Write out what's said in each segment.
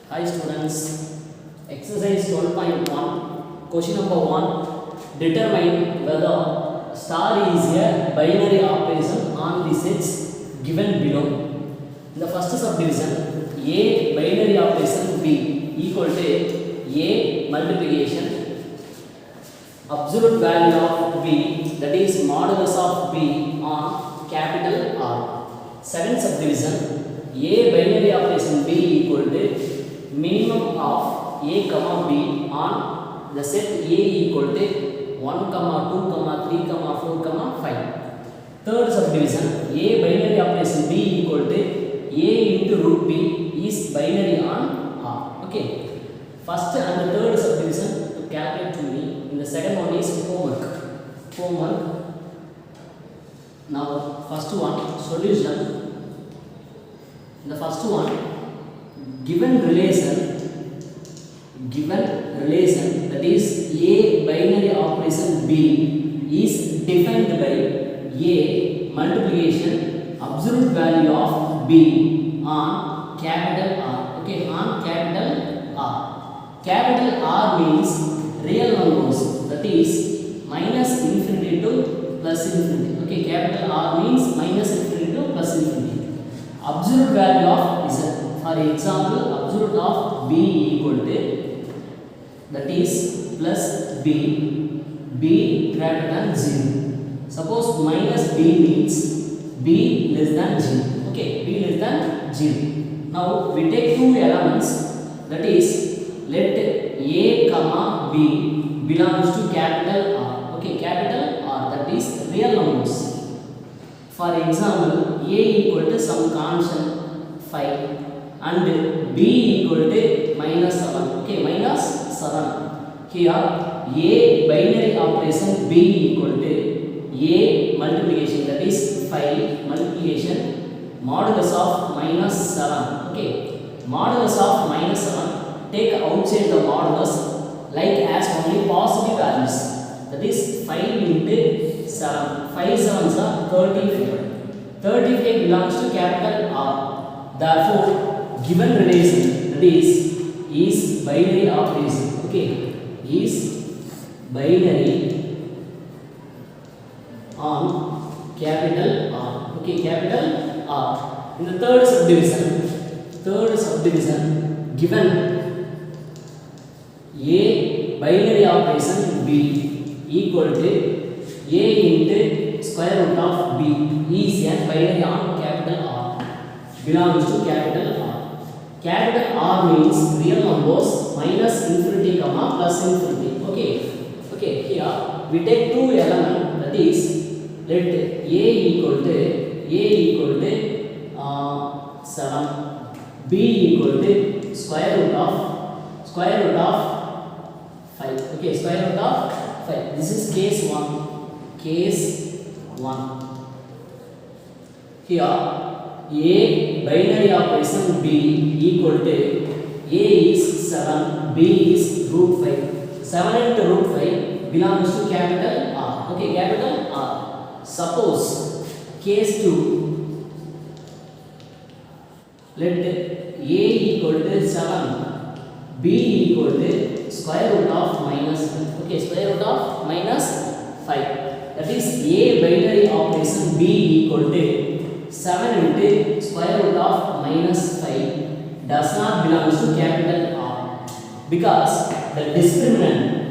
Hi students, exercise 12.1, question number 1, determine whether star is a binary operation on the sets given below. In the first subdivision, A binary operation B equal to A multiplication absolute value of B, that is modulus of B on capital R. Second subdivision, A binary operation B equal to minimum of A comma B on the set A equal to 1 comma 2 comma 3 comma 4 comma 5. Third subdivision, A binary operation B equal to A into root B is binary on R. Okay. First and the third subdivision to calculate to me. In the second one is homework. Now first one, solution. In the first one, given relation that is A binary operation B is defined by A multiplication absolute value of B on capital R. Okay, on capital R. Capital R means real numbers, that is minus infinity to plus infinity. Okay, capital R means minus infinity to plus infinity. Absolute value of Z. For example, absolute of B equal to, that is plus B greater than 0. Suppose minus B means B less than 0. Okay, B less than 0. Now we take two elements, that is let A comma B belongs to capital R. Okay, capital R, that is real numbers. For example, A equal to some constant 5 and B equal to minus 7. Okay, minus 7. Here A binary operation B equal to A multiplication, that is 5 multiplication modulus of minus 7. Okay, modulus of minus 7, take outside the modulus like as only positive values, that is 5 into 7. 5 sevens are 35. 35 belongs to capital R. Therefore, given relation, that is binary operation. Okay, is binary on capital R. Okay, capital R. In the third subdivision, given A binary operation B equal to A into square root of B is a binary on capital R, belongs to capital R. Capital R means real numbers minus infinity comma plus infinity. Okay, here we take two elements, that is let A equal to 7, B equal to square root of 5. Okay, square root of 5. This is case 1. Here A binary operation B equal to A is 7, B is root 5. 7 into root 5 belongs to capital R. Okay, capital R. Suppose case 2, let A equal to 7, B equal to square root of minus 5. Okay, square root of minus 5. That is A binary operation B equal to 7 into square root of minus 5 does not belong to capital R, because the discriminant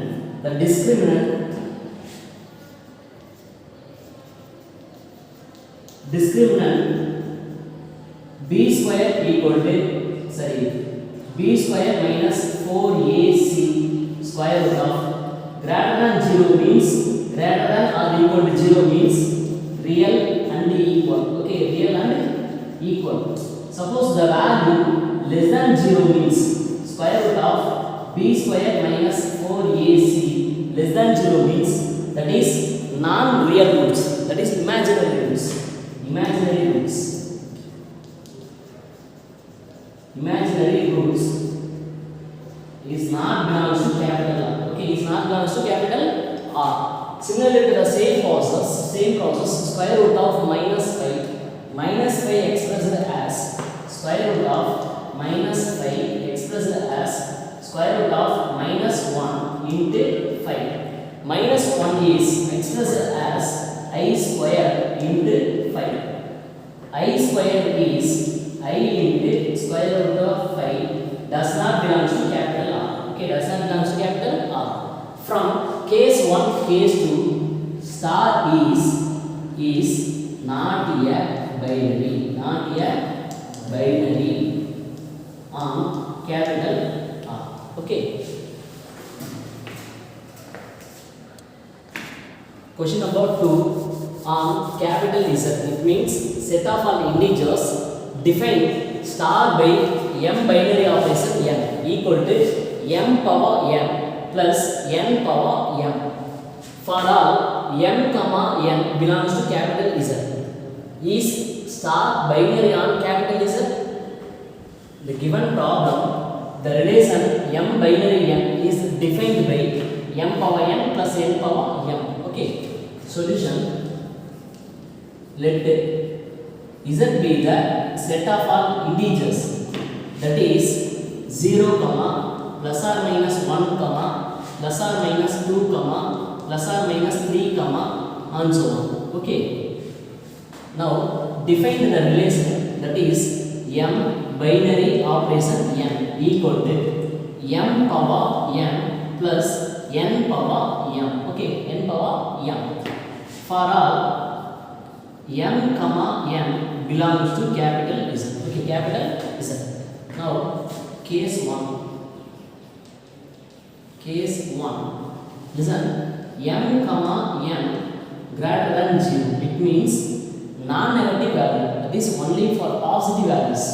B square equal to B square minus 4AC square root of greater than 0 means greater than or equal to 0 means real and equal. Okay, real and equal. Suppose the value less than 0 means square root of B square minus 4AC less than 0 means that is non-real roots, that is imaginary roots. Imaginary roots is not belongs to capital R. Okay, is not belongs to capital R. Similarly to the same process, square root of minus 5 expressed as square root of minus 5 expressed into 5. Minus 1 is expressed as I square into 5. I square is I into square root of 5 does not belong to capital R. Okay, does not belong to capital R. From case 1, case 2, star is not a binary, not a binary on capital R. Okay. Question number 2 on capital Z. It means set of all integers defined star by m binary operation n equal to m power n plus n power m for all m comma n belongs to capital Z. Is star binary on capital Z? The given problem, the relation m binary n is defined by m power n plus n power m. Okay. Solution. Let Z be the set of all integers, that is 0 comma plus or minus 1 comma plus or minus 2 comma plus or minus 3 comma and so on. Okay. Now define the relation, that is m binary operation n equal to m power n plus n power m. Okay, n power m for all m comma n belongs to capital Z. Okay, capital Z. Now case 1. Case 1. Listen, m comma n greater than 0. It means non-negative value. That is only for positive values.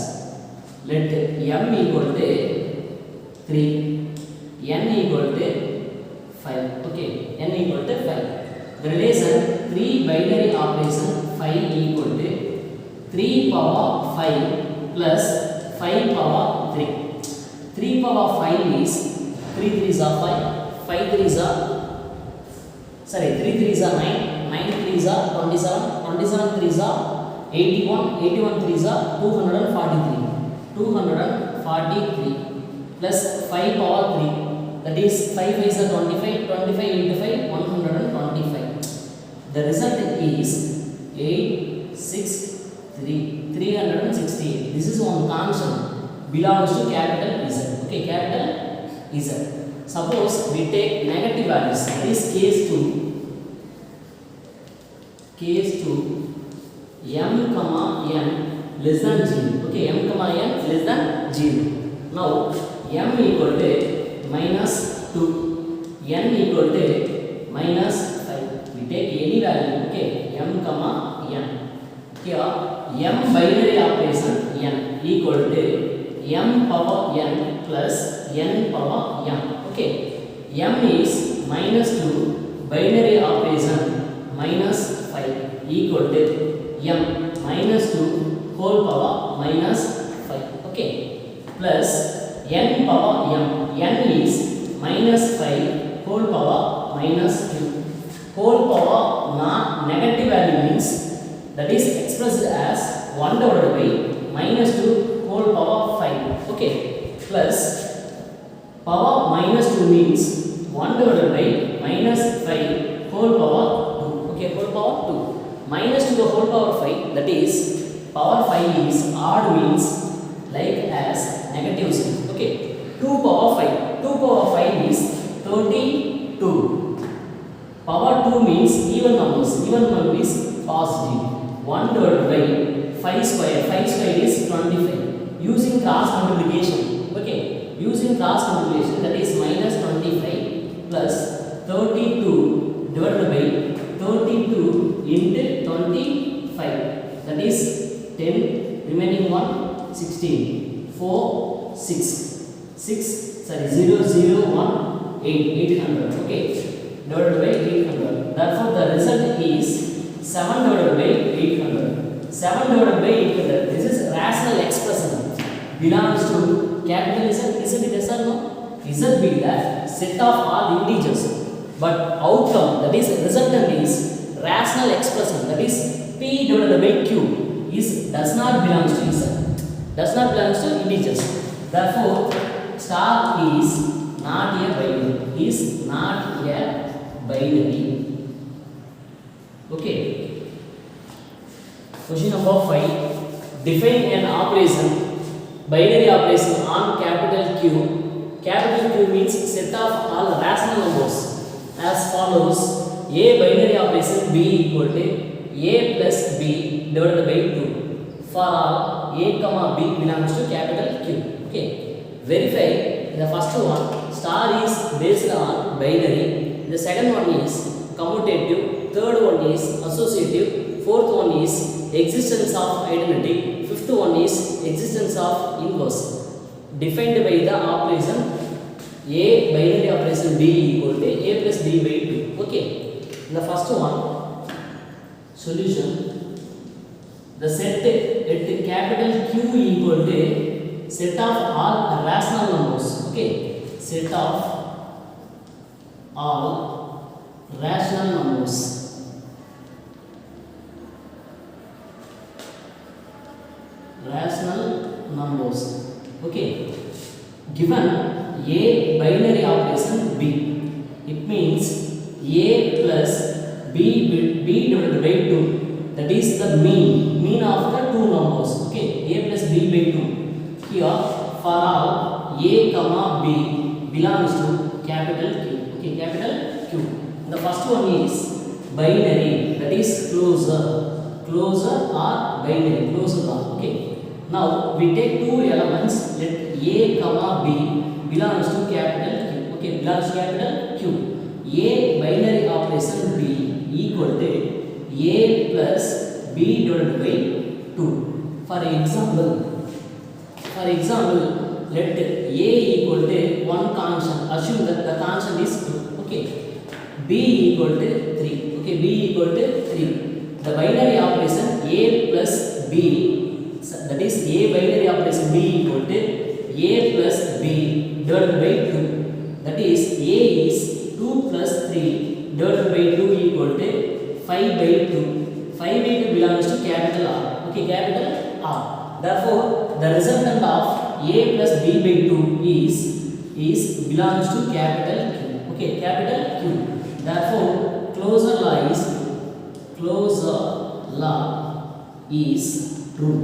Let m equal to 3, n equal to 5. Okay, n equal to 5. The relation 3 binary operation 5 equal to 3 power 5 plus 5 power 3. 3 power 5 is 3 3s are 5, 5 3s are 3 3s are 9, 9 3s are 27, 27 3s are 81, 81 3s are 243, 243 plus 5 power 3, that is 5 5s are 25, 25 into 5 125. The result is 8 6 3 316. This is one constant belongs to capital Z. Okay, capital Z. Suppose we take negative values, that is case 2. Case 2, m comma n less than 0. Okay, m comma n less than 0. Now m equal to minus 2, n equal to minus 5. We take any value. Okay, m comma n. Here m binary operation n equal to m power n plus n power m. Okay, m is minus 2 binary operation minus 5 equal to m minus 2 whole power minus 5. Okay, plus n power m. n is minus 5 whole power minus 2. Whole power not negative value means that is expressed as 1 divided by minus 2 whole power 5. Okay, plus power minus 2 means 1 divided by minus 5 whole power 2. Okay, whole power 2. Minus to the whole power 5, that is power 5 is odd means like as negative sign. Okay, 2 power 5. 2 power 5 is 32. Power 2 means even numbers. Even number is positive. 1 divided by 5 square. 5 square is 25. Using cross multiplication. Okay, using cross multiplication, that is minus 25 plus 32 divided by 32 into 25. That is 10. Remaining one 16. 4 6. Sorry, 0 0 1 8. 800. Okay, divided by 800. Therefore, the result is 7 divided by 800. 7 divided by 800. This is rational expression. Belongs to capital Z. Is it yes or no? Z be the set of all integers. But outcome, that is resultant, is rational expression. That is P divided by Q does not belongs to Z. Does not belongs to integers. Therefore, star is not a binary. is not a binary. Okay. Question number 5. Define an operation, binary operation on capital Q. Capital Q means set of all rational numbers as follows. A binary operation B equal to A plus B divided by 2 for all A comma B belongs to capital Q. Okay. Verify the first one, star is based on binary. The second one is commutative. Third one is associative. Fourth one is existence of identity. Fifth one is existence of inverse. Defined by the operation A binary operation B equal to A plus B by 2. Okay. The first one, solution. The set at capital Q equal to set of all rational numbers. Okay. Set of all rational numbers. Rational numbers. Okay. Given A binary operation B, it means A plus B divided by 2. That is the mean of the two numbers. Okay. A plus B by 2. Here for all A comma B belongs to capital Q. Okay. Capital Q. The first one is binary. That is closure or binary. Closure or. Okay. Now we take two elements. Let A comma B belongs to capital Q. Okay, belongs to capital Q. A binary operation B equal to A plus B divided by 2. For example, let A equal to one constant. Assume that the constant is 2. Okay. B equal to 3. Okay, B equal to 3. The binary operation A plus B, that is A binary operation B equal to A plus B divided by 2. That is A is 2 plus 3 divided by 2 equal to 5 by 2. 5 by 2 belongs to capital R. Okay, capital R. Therefore, the resultant of A plus B by 2 is belongs to capital Q. Okay, capital Q. Therefore, closure law is true.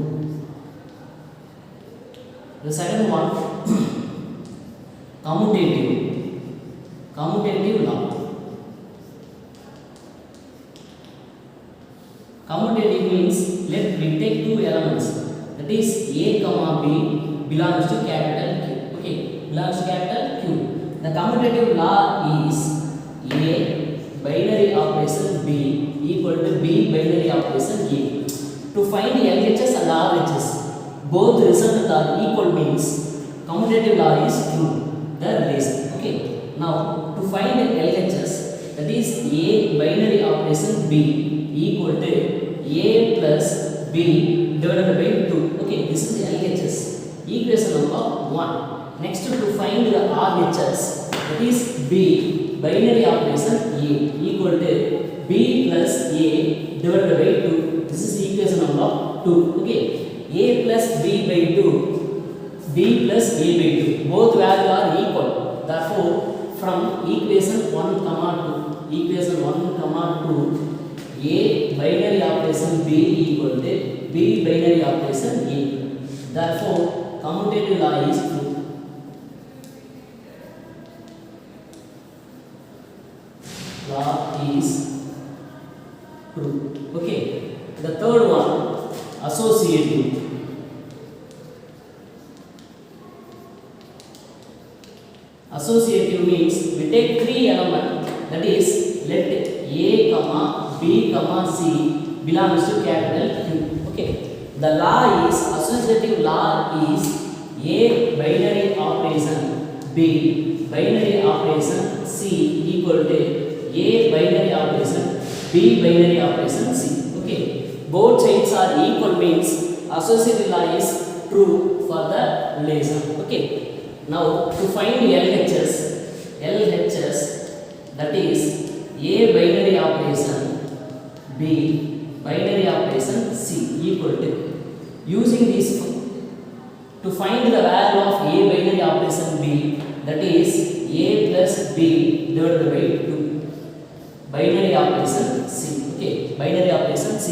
The second one, commutative law. Commutative means let we take two elements. That is A comma B belongs to capital Q. Okay, belongs to capital Q. The commutative law is A binary operation B equal to B binary operation A. To find LHS and RHS, both resultant are equal means commutative law is true. The relation. Okay. Now to find LHS, that is A binary operation B equal to A plus B divided by 2. Okay, this is LHS. Equation number 1. Next to find the RHS, that is B binary operation A equal to B plus A divided by 2. This is equation number 2. Okay. A plus B by 2, B plus A by 2. Both values are equal. Therefore, from equation 1 comma 2, A binary operation B equal to B binary operation A. Therefore, commutative law is true. Law is true. Okay. The third one, associative. Associative means we take three elements. That is, let A comma B comma C belongs to capital Q. Okay. The law is, associative law is A binary operation B binary operation C equal to A binary operation B binary operation C. Okay. Both sides are equal means associative law is true for the relation. Okay. Now to find LHS, that is A binary operation B binary operation C equal to, using this to find the value of A binary operation B, that is a plus b divided by 2. Binary operation C. Okay, binary operation C.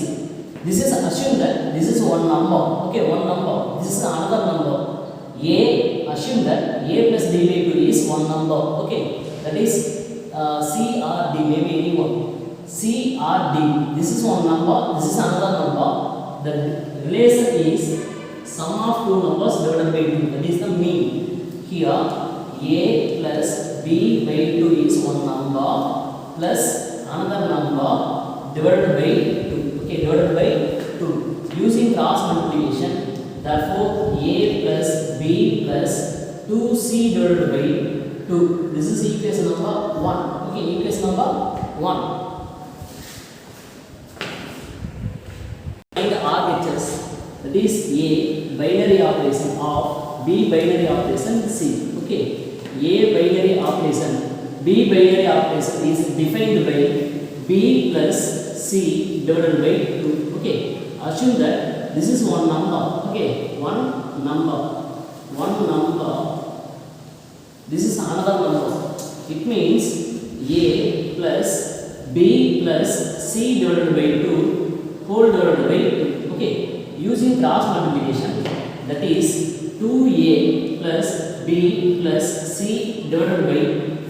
This is assume that this is one number. Okay, one number. This is another number. A, assume that a plus d by 2 is one number. Okay, that is C or D, maybe anyone. C or D. This is one number. This is another number. The relation is sum of two numbers divided by 2. That is the mean. Here a plus b by 2 is one number plus another number divided by 2. Okay, divided by 2 using cross multiplication. Therefore a plus b plus 2c divided by 2. This is equation number 1. Okay, equation number 1. Find the RHS, that is a binary operation of b binary operation C. Okay, a binary operation, b binary operation is defined by b plus c divided by 2. Okay, assume that this is one number. Okay, one number. This is another number. It means a plus b plus c divided by 2 whole divided by 2. Okay, using cross multiplication, that is 2a plus b plus c divided by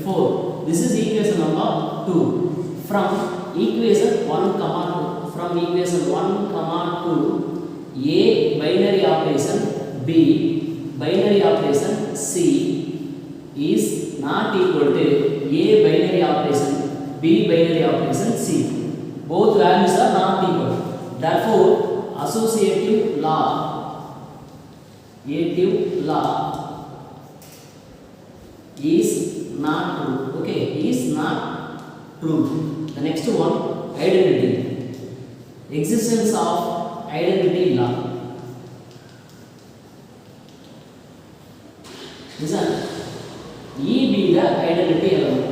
4. This is equation number 2. From equation 1 comma 2, from equation 1 comma 2, a binary operation b binary operation c is not equal to a binary operation b binary operation c. Both values are not equal. Therefore associative law is not true. Okay, is not true. The next one, identity. Existence of identity law. Listen, E be the identity element.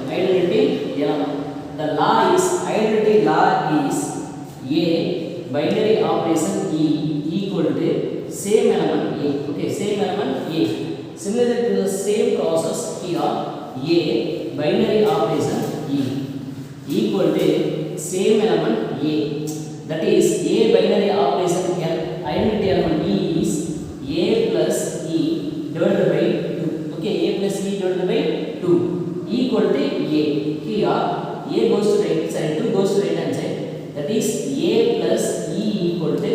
The law is, identity law is a binary operation E equal to same element A. Okay, same element A. Similarly to the same process here, a binary operation E equal to same element A. That is a binary operation identity element E is a plus E divided by 2. Okay, a plus E divided by 2 equal to A. Here a goes to right side, 2 goes to right hand side. That is a plus E equal to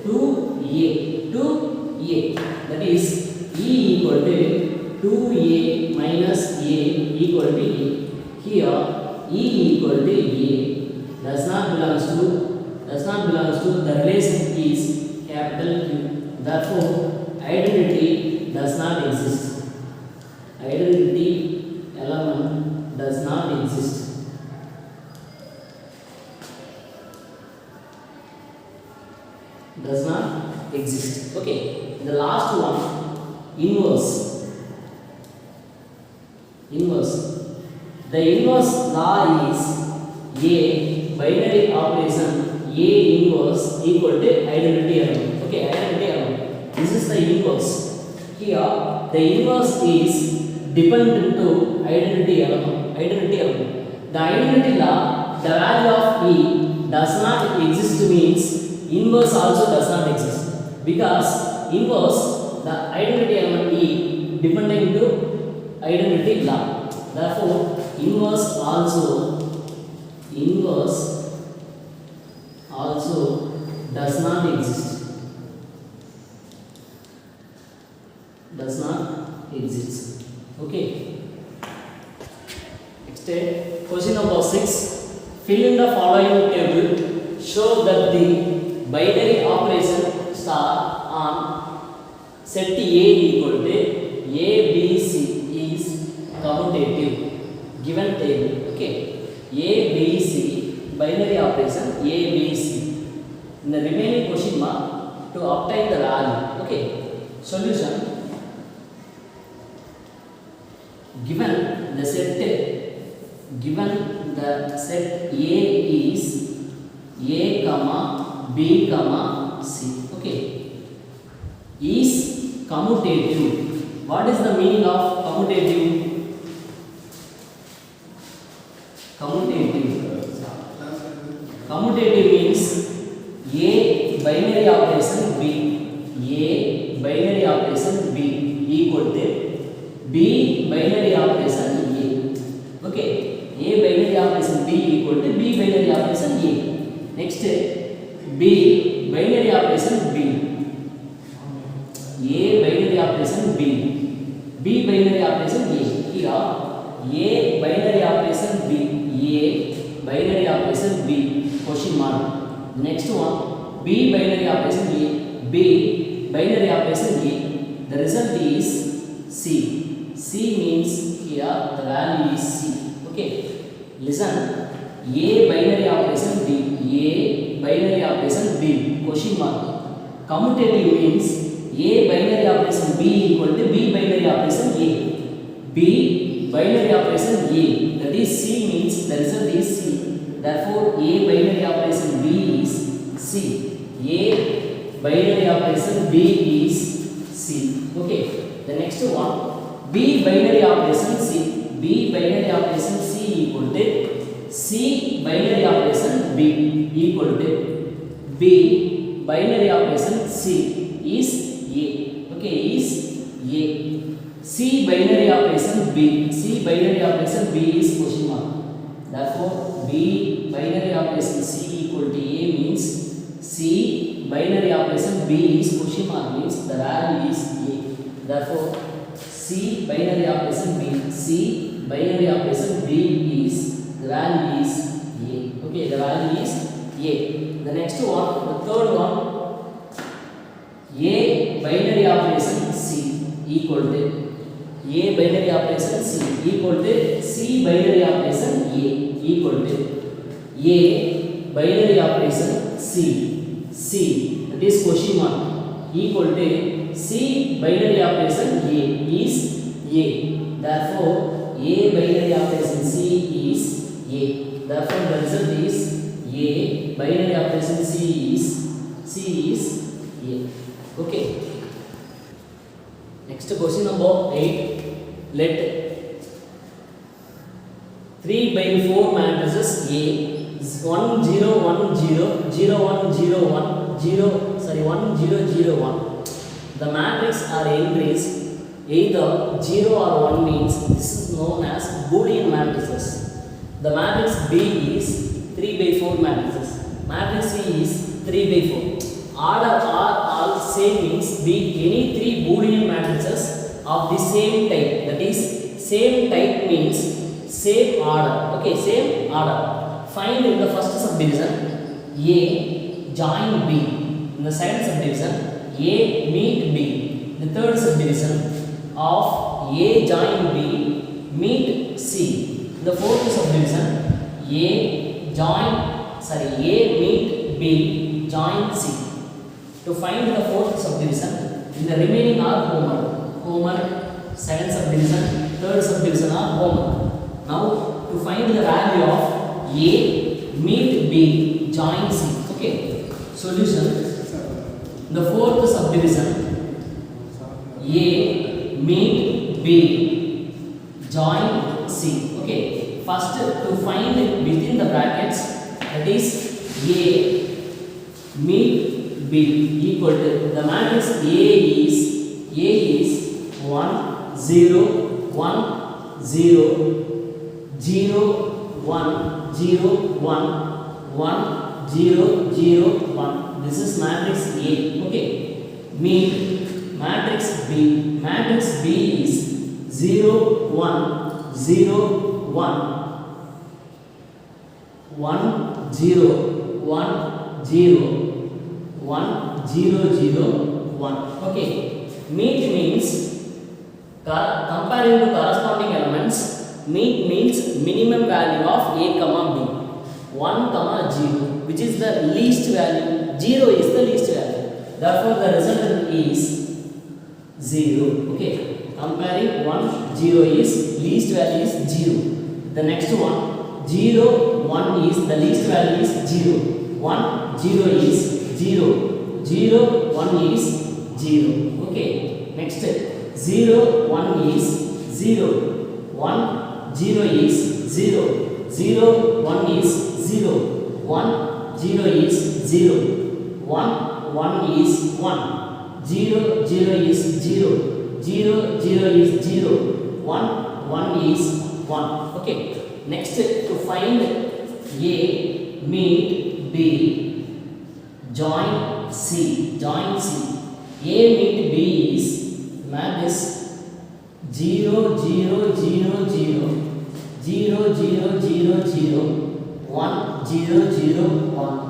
2a. That is E equal to 2a minus a equal to a. Here E equal to a does not belongs to the relation is capital Q. Therefore identity does not exist. Identity element does not exist. Does not exist. Okay, the last one, inverse. The inverse law is a binary operation a inverse equal to identity element. Okay, identity element. This is the inverse. Here the inverse is dependent to identity element. The identity law, the value of E does not exist means inverse also does not exist, because inverse, the identity element E depending to identity law. Therefore inverse also does not exist. Okay, next question number 6. Fill in the following table. Show that the binary operation star on set A equal to ABC is commutative. Given table. Okay, ABC binary operation ABC. In the remaining question mark to obtain the value. Okay, solution. Given the set A is A comma B comma C. Okay, is commutative. What is the meaning of commutative? B binary operation A. Okay, A binary operation B equal to B binary operation A. Next, B binary operation B. A binary operation B. B binary operation A. Here, A binary operation B. A binary operation B. Question mark. Next one, B binary operation A. B binary operation A. The result is C. C means here the value is C. Okay. Listen. A binary operation B. A binary operation B. Question mark. Commutative means A binary operation B equal to B binary operation A. B binary operation A. That is C means the result is C. Therefore, A binary operation B is C. A binary operation B is C. Okay. The next one, B binary operation C. B binary operation C equal to C binary operation B equal to B binary operation C is A. Okay, is A. C binary operation B. C binary operation B is question mark. Therefore, B binary operation C equal to A means C binary operation B is question mark means the value is A. Therefore, C binary operation B. C binary operation B is the value is A. Okay, the value is A. The next one, the third one, A binary operation C equal to A binary operation C equal to C binary operation A equal to A binary operation C. C, that is question mark, equal to C binary operation A is A. Therefore, A binary operation C is A. Therefore, the result is A binary operation C is A. Okay. Next question number 8. Let 3 by 4 matrices A 1 0 1 0 0 1 0 1 1 0 0 1. The matrix are entries either 0 or 1 means this is known as Boolean matrices. The matrix B is 3 by 4 matrices. Matrix C is 3 by 4. Order are all same means be any 3 Boolean matrices of the same type. That is same type means same order. Okay, same order. Find in the first subdivision A join B. In the second subdivision A meet B. The third subdivision of A join B meet C. In the fourth subdivision A meet B join C. To find the fourth subdivision, in the remaining are homework, second subdivision, third subdivision are homework. Now to find the value of A meet B join C. Okay. Solution. The fourth subdivision A meet B join C. Okay. First to find within the brackets, that is A meet B equal to the matrix A is 1 0 1 0 0 1 0 1 1 0 0 1. This is matrix A. Okay. Meet matrix B. Matrix B is 0 1 0 1 1 0 1 0 1 0 0 1. Okay. Meet means comparing to corresponding elements. Meet means minimum value of A comma B. 1 comma 0, which is the least value. 0 is the least value. Therefore, the result is 0. Okay. Comparing 1 0 is least value is 0. The next one 0 1 is the least value is 0. 1 0 is 0. 0 1 is 0. Okay. Next 0 1 is 0. 1 0 is 0. 0 1 is 0. 1 0 is 0. 1 1 is 1. 0 0 is 0. 0 0 is 0, 1 1 is 1. Okay, next to find A, meet B, join C. A meet B is map is 0 0 0 0 0 0 0 0 1 0 0 1.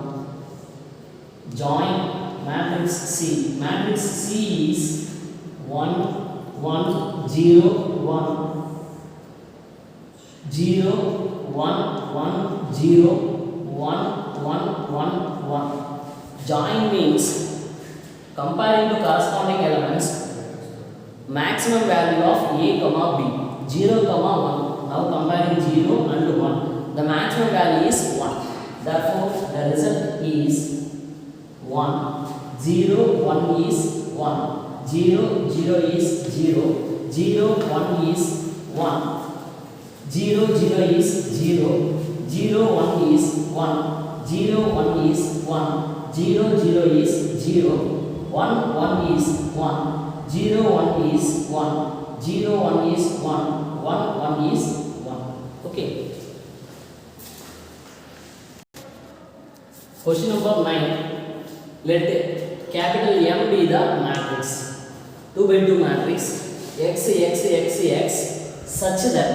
Join matrix C. Matrix C is 1 1 0 1 0 1 1 0 1 1 1 1. Join means comparing to corresponding elements maximum value of A comma B. 0 comma 1. Now comparing 0 and 1. The maximum value is 1. Therefore the result is 1 0 1 is 1 0 0 is 0 0 1 is 1 0 0 is 0 0 1 is 1 0 1 is 1 0 0 is 0 1 1 is 1 0 1 is 1 0 1 is 1 1 1 is 1. Okay. Question number 9. Let capital M be the matrix. 2 by 2 matrix x x x x such that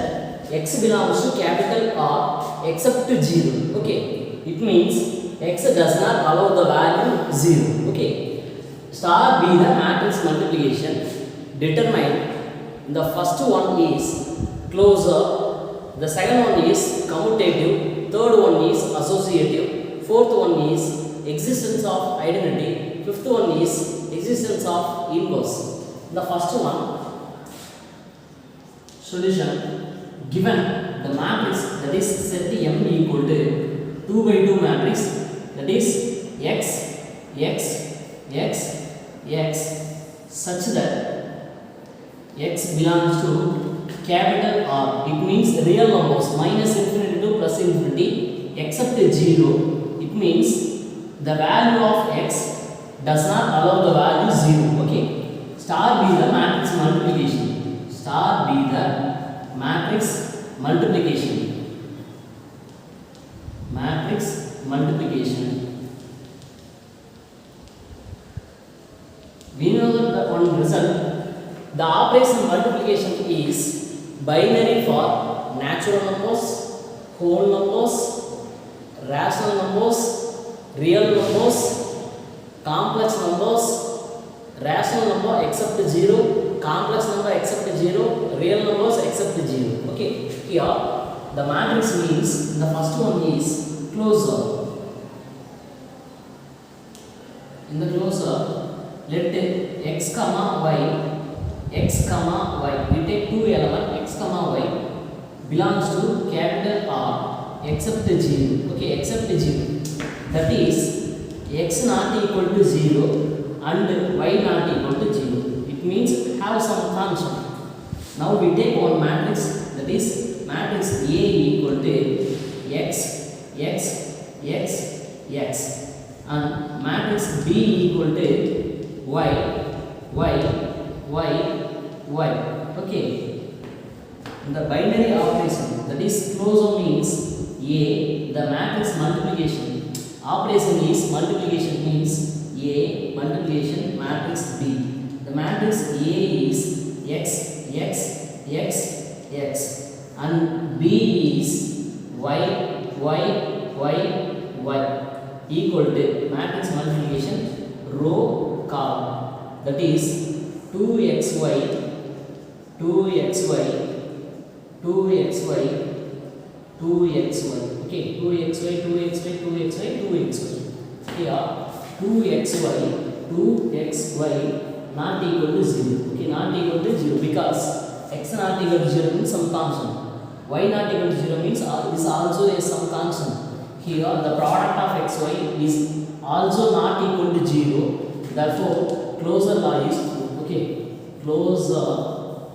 x belongs to capital R except 0. Okay, it means x does not allow the value 0. Okay, star be the matrix multiplication. Determine the first one is closure, the second one is commutative, third one is associative, fourth one is existence of identity, fifth one is existence of inverse. The first one, solution. Given the matrix that is set M equal to 2 by 2 matrix, that is x x x x such that x belongs to capital R. It means real numbers minus infinity to plus infinity except 0. It means the value of x does not allow the value 0. Okay, star be the matrix multiplication. Star be the matrix multiplication. Matrix multiplication. We know that the one result, the operation multiplication is binary for natural numbers, whole numbers, rational numbers, real numbers, complex numbers, rational number except 0, complex number except 0, real numbers except 0. Okay, here the matrix means the first one is closure. In the closure, let x comma y, we take two elements x comma y belongs to capital R except 0. Okay, except 0. That is x not equal to 0 and y not equal to 0. It means have some constant. Now we take one matrix, that is matrix A equal to x x x x and matrix B equal to y y y y. Okay, in the binary operation, that is closure means A, the matrix multiplication operation is multiplication means A multiplication matrix B. The matrix A is x x x x and B is y y y y equal to matrix multiplication row column, that is 2xy 2xy 2xy 2xy. Okay, 2xy 2xy 2xy 2xy. Here 2xy 2xy not equal to 0. Okay, not equal to 0 because x not equal to 0 means some constant, y not equal to 0 means this also is some constant. Here the product of xy is also not equal to 0. Therefore closure law is true. Okay, closure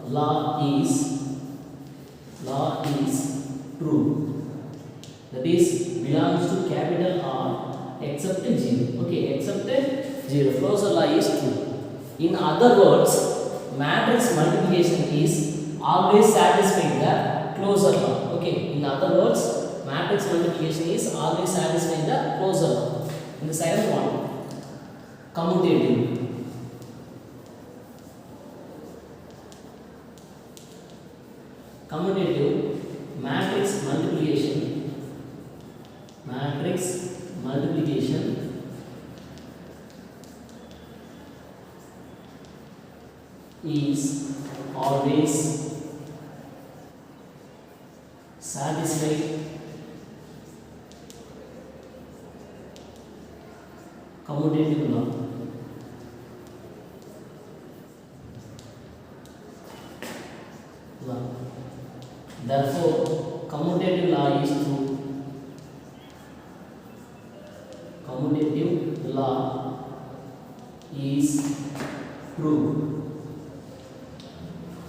law is true. That is belongs to capital R except 0. Okay, except 0. Closure law is true. In other words, matrix multiplication is always satisfying the closure law. Okay, in other words, matrix multiplication is always satisfying the closure law. In the second one, commutative. Commutative matrix multiplication is always satisfied commutative law. Therefore, commutative law is true. Commutative law is true.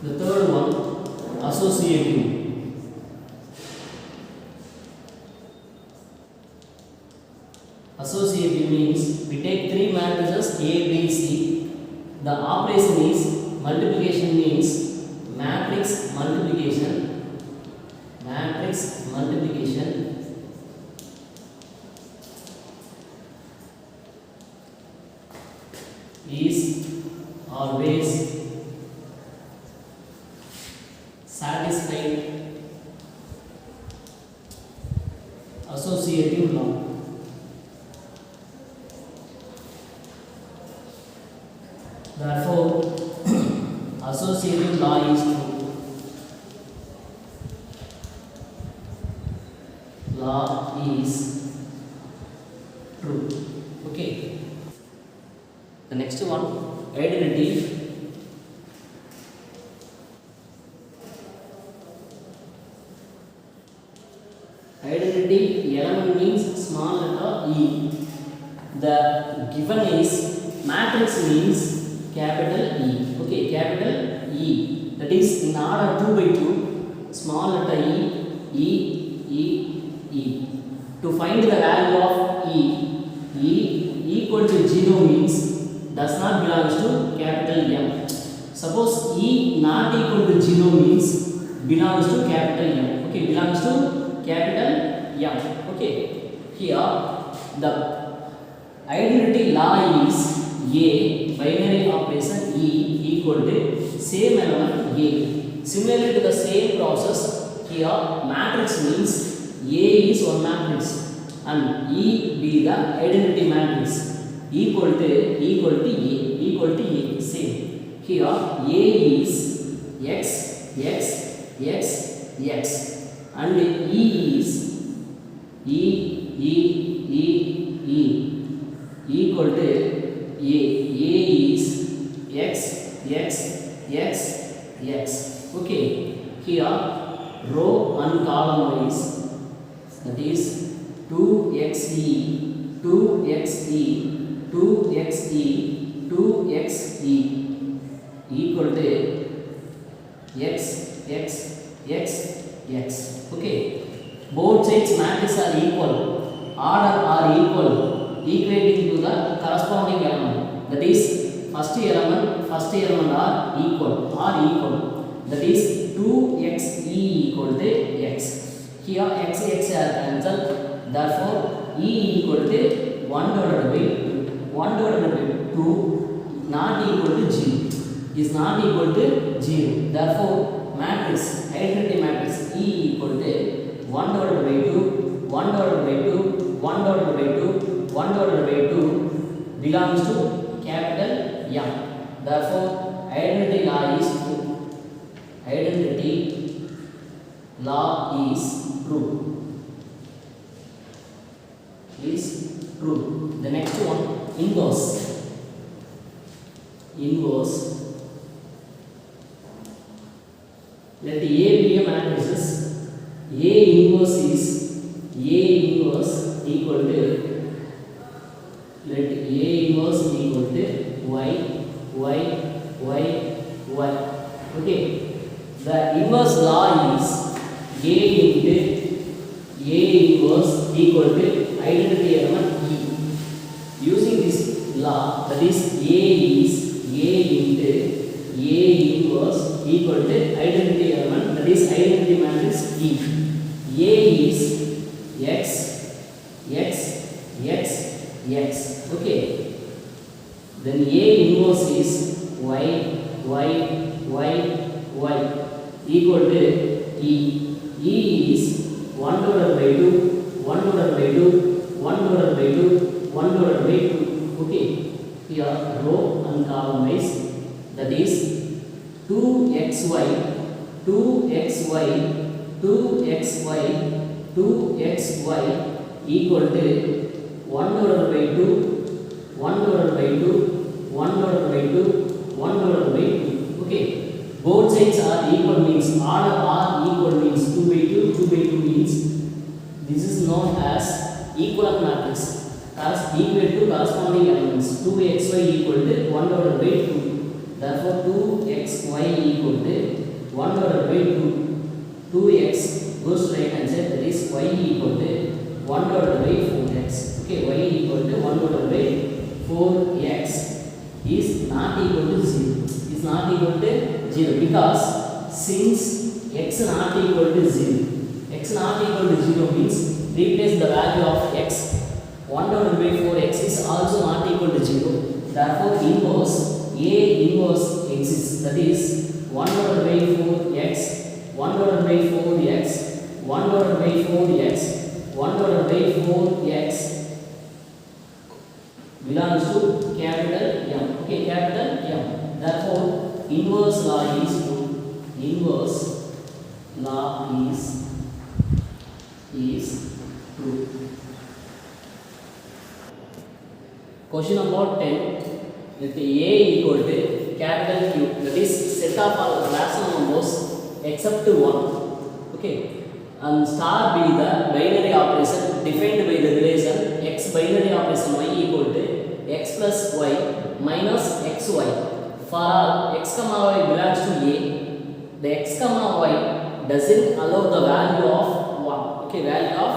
The third one, associative. Associative means we take three matrices A, B, C. The operation is multiplication, means matrix multiplication. Matrix multiplication is always satisfied associative law. Therefore, associative law is true. Law is true. Okay. The next one, identity. Identity element means small letter e. The given is matrix means capital E. Okay, capital E. That is in order 2 by 2, small letter E, E, E, E. To find the value of E equal to 0 means does not belongs to capital M. Suppose E not equal to 0 means belongs to capital M. Okay, belongs to capital M. Okay, here the identity law is A binary operation E equal to same element A. Similarly to the same process, here matrix means A is one matrix and E be the identity matrix equal to A. Same. Here A is X and E is E equal to A is X. Okay, here row and column wise, that is 2xe equal to X. Okay, both sides matrices are equal, order are equal, equating to the corresponding element. That is first element are equal. That is 2xe equal to X. Here x are cancelled. Therefore, E equal to 1 divided by 2 not equal to 0. Is not equal to 0. Therefore, identity matrix E equal to 1 divided by 2 belongs to capital M. Therefore, identity law is true. Identity law is true. The next one, inverse. Let A be a matrix. A inverse equal to, let A inverse equal to y. Okay, the inverse law is A inverse equal to identity element E. Using this law, that is A into A equal to identity element, that is identity matrix E. A is x, x, x, x. Okay. Then A inverse is y, y, y, y equal to E. E is 1 divided by 2, 1 divided by 2, 1 divided by 2, 1 divided by 2. Okay. Here row and column wise, that is 2xy, 2xy, 2xy, 2xy equal to 1 divided by 2, 1 divided by 2, 1 divided by 2, 1 divided by 2. Okay. Both sides are equal means order are equal means 2 by 2, 2 by 2 means this is known as equivalent matrix. Equal to corresponding elements. 2xy equal to 1 divided by 2. Therefore 2xy equal to 1 divided by 2. 2x goes to right hand side, that is y equal to 1 divided by 4x. Okay, y equal to 1 divided by 4x is not equal to 0. Is not equal to 0 because since x not equal to 0. X not equal to 0 means replace the value of x. 1 divided by 4x is also not equal to 0. Therefore inverse A inverse exists, that is 1 divided by 4x, 1 divided by 4x, 1 divided by 4x, 1 divided by 4x belongs to capital M. Okay, capital M. Therefore inverse law is true. Inverse law is true. Question number 10. Let A equal to capital Q, that is set of all rational numbers except 1. Okay. And star be the binary operation defined by the relation x binary operation y equal to x plus y minus xy. For all x comma y belongs to A, the x comma y doesn't allow the value of 1. Okay, value of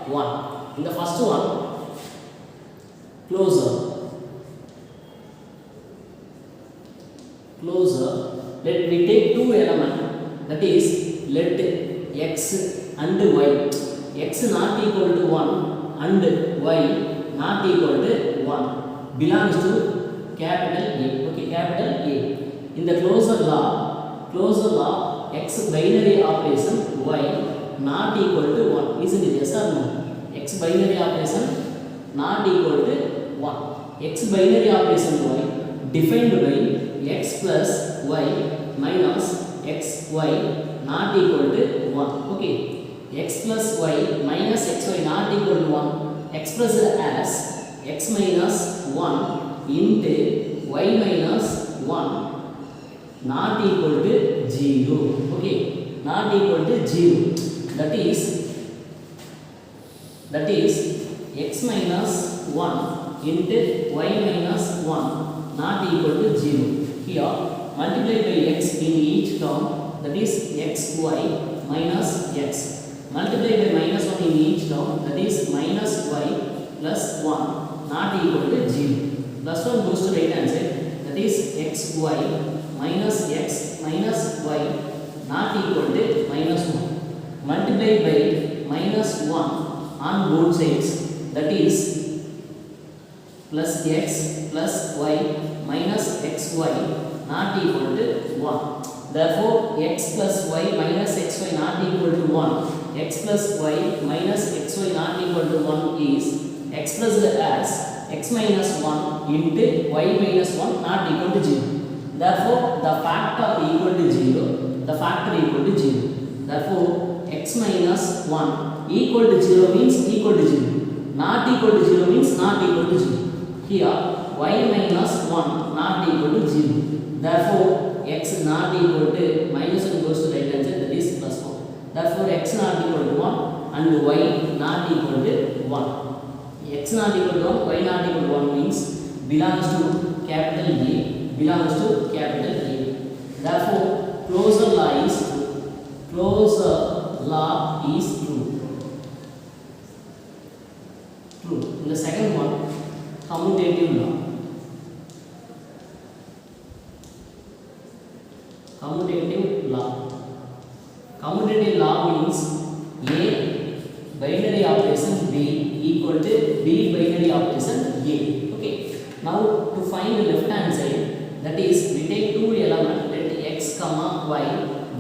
1. In the first one, closure, let we take two elements, that is let x and y, x not equal to 1 and y not equal to 1 belongs to capital A. Okay, capital A. In the closure law x binary operation y not equal to 1. Isn't it? Yes or no? X binary operation not equal to 1. X binary operation y defined by x plus y minus xy not equal to 1. Okay. X plus y minus xy not equal to 1 expressed as x minus 1 into y minus 1 not equal to 0. Okay. Not equal to 0. That is x minus 1 into y minus 1 not equal to 0. Here multiply by x in each term, that is xy minus x. Multiply by minus 1 in each term, that is minus y plus 1 not equal to 0. Plus 1 goes to right hand side, that is xy minus x minus y not equal to minus 1. Multiply by minus 1 on both sides, that is plus x plus y minus xy not equal to 1. Therefore x plus y minus xy not equal to 1. X plus y minus xy not equal to 1 is expressed as x minus 1 into y minus 1 not equal to 0. Therefore the factor equal to 0. The factor equal to 0. Therefore x minus 1 equal to 0 means equal to 0. Not equal to 0 means not equal to 0. Here y minus 1 not equal to 0. Therefore x not equal to minus 1 goes to right hand side, that is plus 1. Therefore x not equal to 1 and y not equal to 1. X not equal to 1, y not equal to 1 means belongs to capital A. Belongs to capital A. Therefore closure law is true. Closure law is true. True. In the second one, commutative law. Commutative Commutative law means A binary operation B equal to B binary operation A. Okay. Now to find the left hand side, that is we take two elements, let x comma y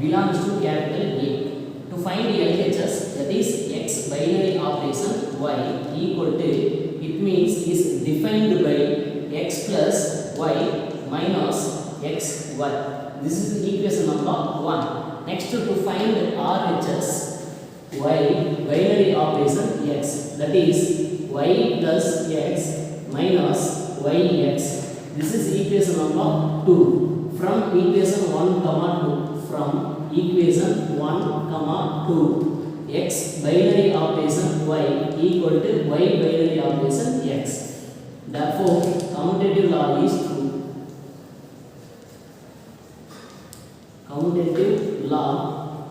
belongs to capital A. To find the LHS, that is x binary operation y equal to, it means is defined by x plus y minus xy. This is the equation number 1. Next to find RHS, y binary operation x, that is y plus x minus yx. This is equation number 2. From equation 1 comma 2, from equation 1 comma 2, x binary operation y equal to y binary operation x. Therefore commutative law is true. Commutative law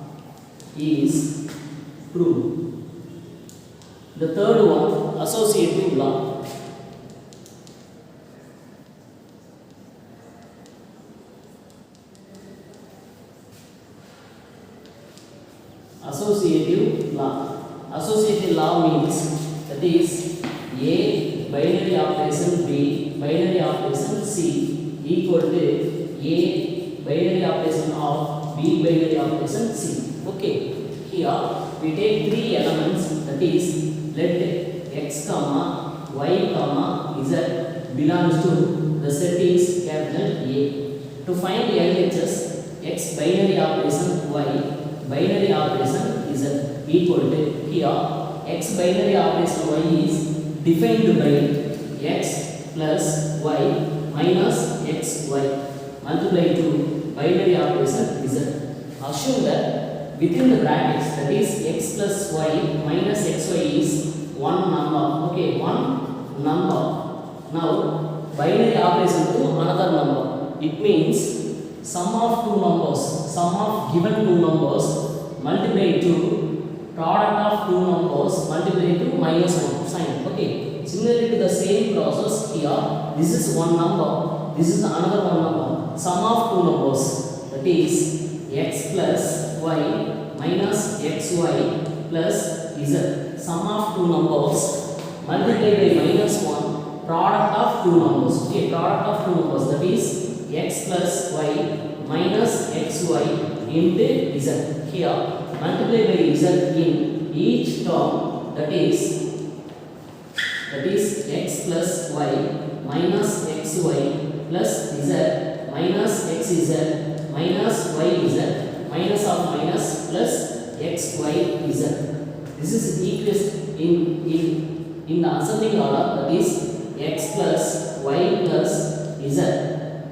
is true. The third one, associative law. Associative law. Associative law means, that is A binary operation B binary operation C equal to A binary operation of B binary operation C. Okay. Here we take three elements, that is let x comma y comma z belongs to the set is capital A. To find the LHS, x binary operation y binary operation z equal to, here x binary operation y is defined by x plus y minus xy multiplied to binary operation z. Assume that within the brackets, that is x plus y minus xy is one number. Okay, one number. Now binary operation to another number. It means sum of two numbers, sum of given two numbers multiplied to product of two numbers multiplied to minus 1 sign. Okay. Similarly to the same process here, this is one number, this is another one number. Sum of two numbers, that is x plus y minus xy plus z. Sum of two numbers multiplied by minus 1, product of two numbers. Okay, product of two numbers, that is x plus y minus xy into z. Here multiply by z in each term, that is x plus y minus xy plus z minus xz minus yz minus of minus plus xyz. This is equation in the ascending order, that is x plus y plus z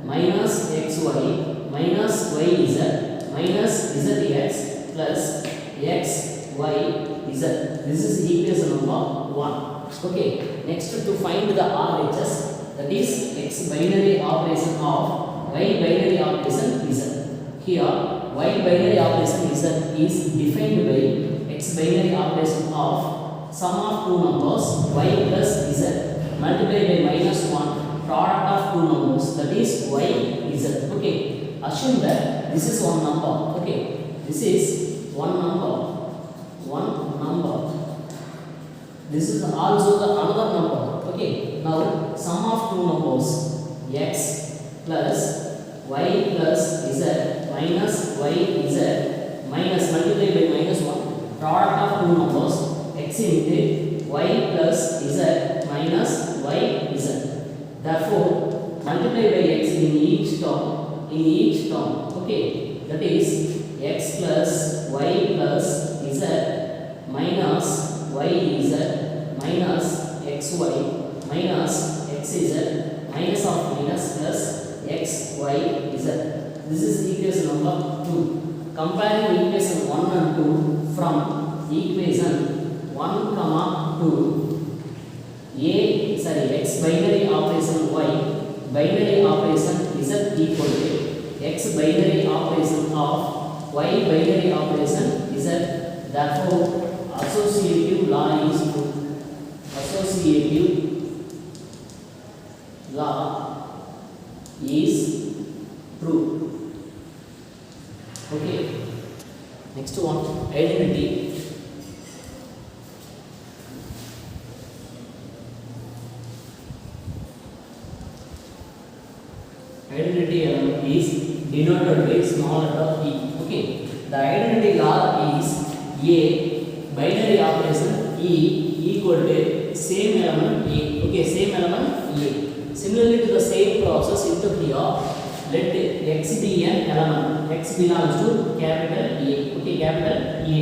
minus xy minus yz minus zx plus xyz. This is equation number 1. Okay, next to find the RHS, that is x binary operation of y binary operation z. Here y binary operation z is defined by x binary operation of sum of two numbers y plus z multiplied by minus 1, product of two numbers, that is yz. Okay, assume that this is one number. Okay, this is one number. This is also the another number. Okay, now sum of two numbers, x plus y plus z minus yz minus multiplied by minus 1, product of two numbers, x into y plus z minus yz. Therefore multiply by x in each term. Okay, that is x plus y plus z minus yz minus xy minus xz minus of minus plus xyz. This is equation number 2. Comparing equation 1 and 2, from equation 1 comma 2, x binary operation y binary operation z equal to x binary operation of y binary operation z. Therefore associative law is true. Associative law is true. Okay. Next one, identity. Identity element is denoted by small letter e. Okay, the identity law is a binary operation e equal to same element a. Okay, same element a. Similarly to the same process into here, let x be an element. X belongs to capital A. Okay, capital A.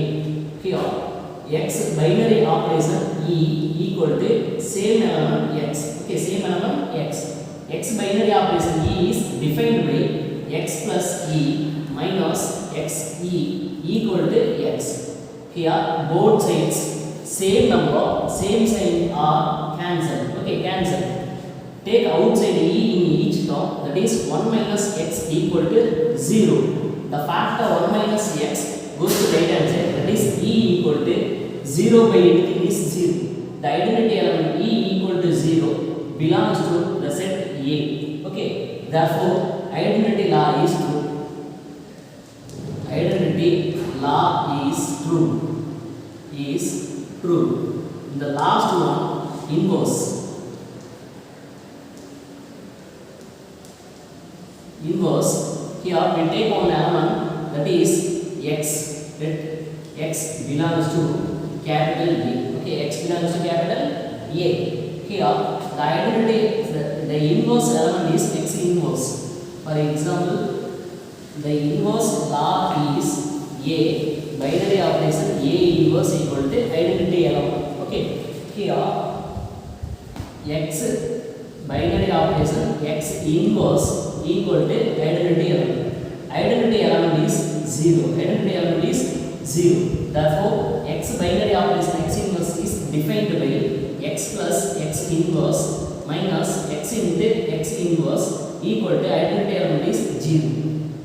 Here, x binary operation e equal to same element x. Okay, same element x. X binary operation e is defined by x plus e minus x e equal to x. Here, both sides same number, same sign are cancelled. Okay, cancelled. Take outside e in each term, that is 1 minus x equal to 0. The factor 1 minus x goes to right hand side, that is e equal to 0 by anything is 0. The identity element e equal to 0 belongs to the set A. Okay, therefore identity law is true. Identity law is true. Is true. The last one, inverse. Inverse, here we take one element, that is x. Let x belongs to capital A. Okay, x belongs to capital A. Here the identity, the inverse element is x inverse. For example, the inverse law is a binary operation a inverse equal to identity element. Okay, here x binary operation x inverse equal to identity element. Identity element is 0. Identity element is 0. Therefore, x binary operation x inverse is defined by x plus x inverse minus x into x inverse equal to identity element is 0.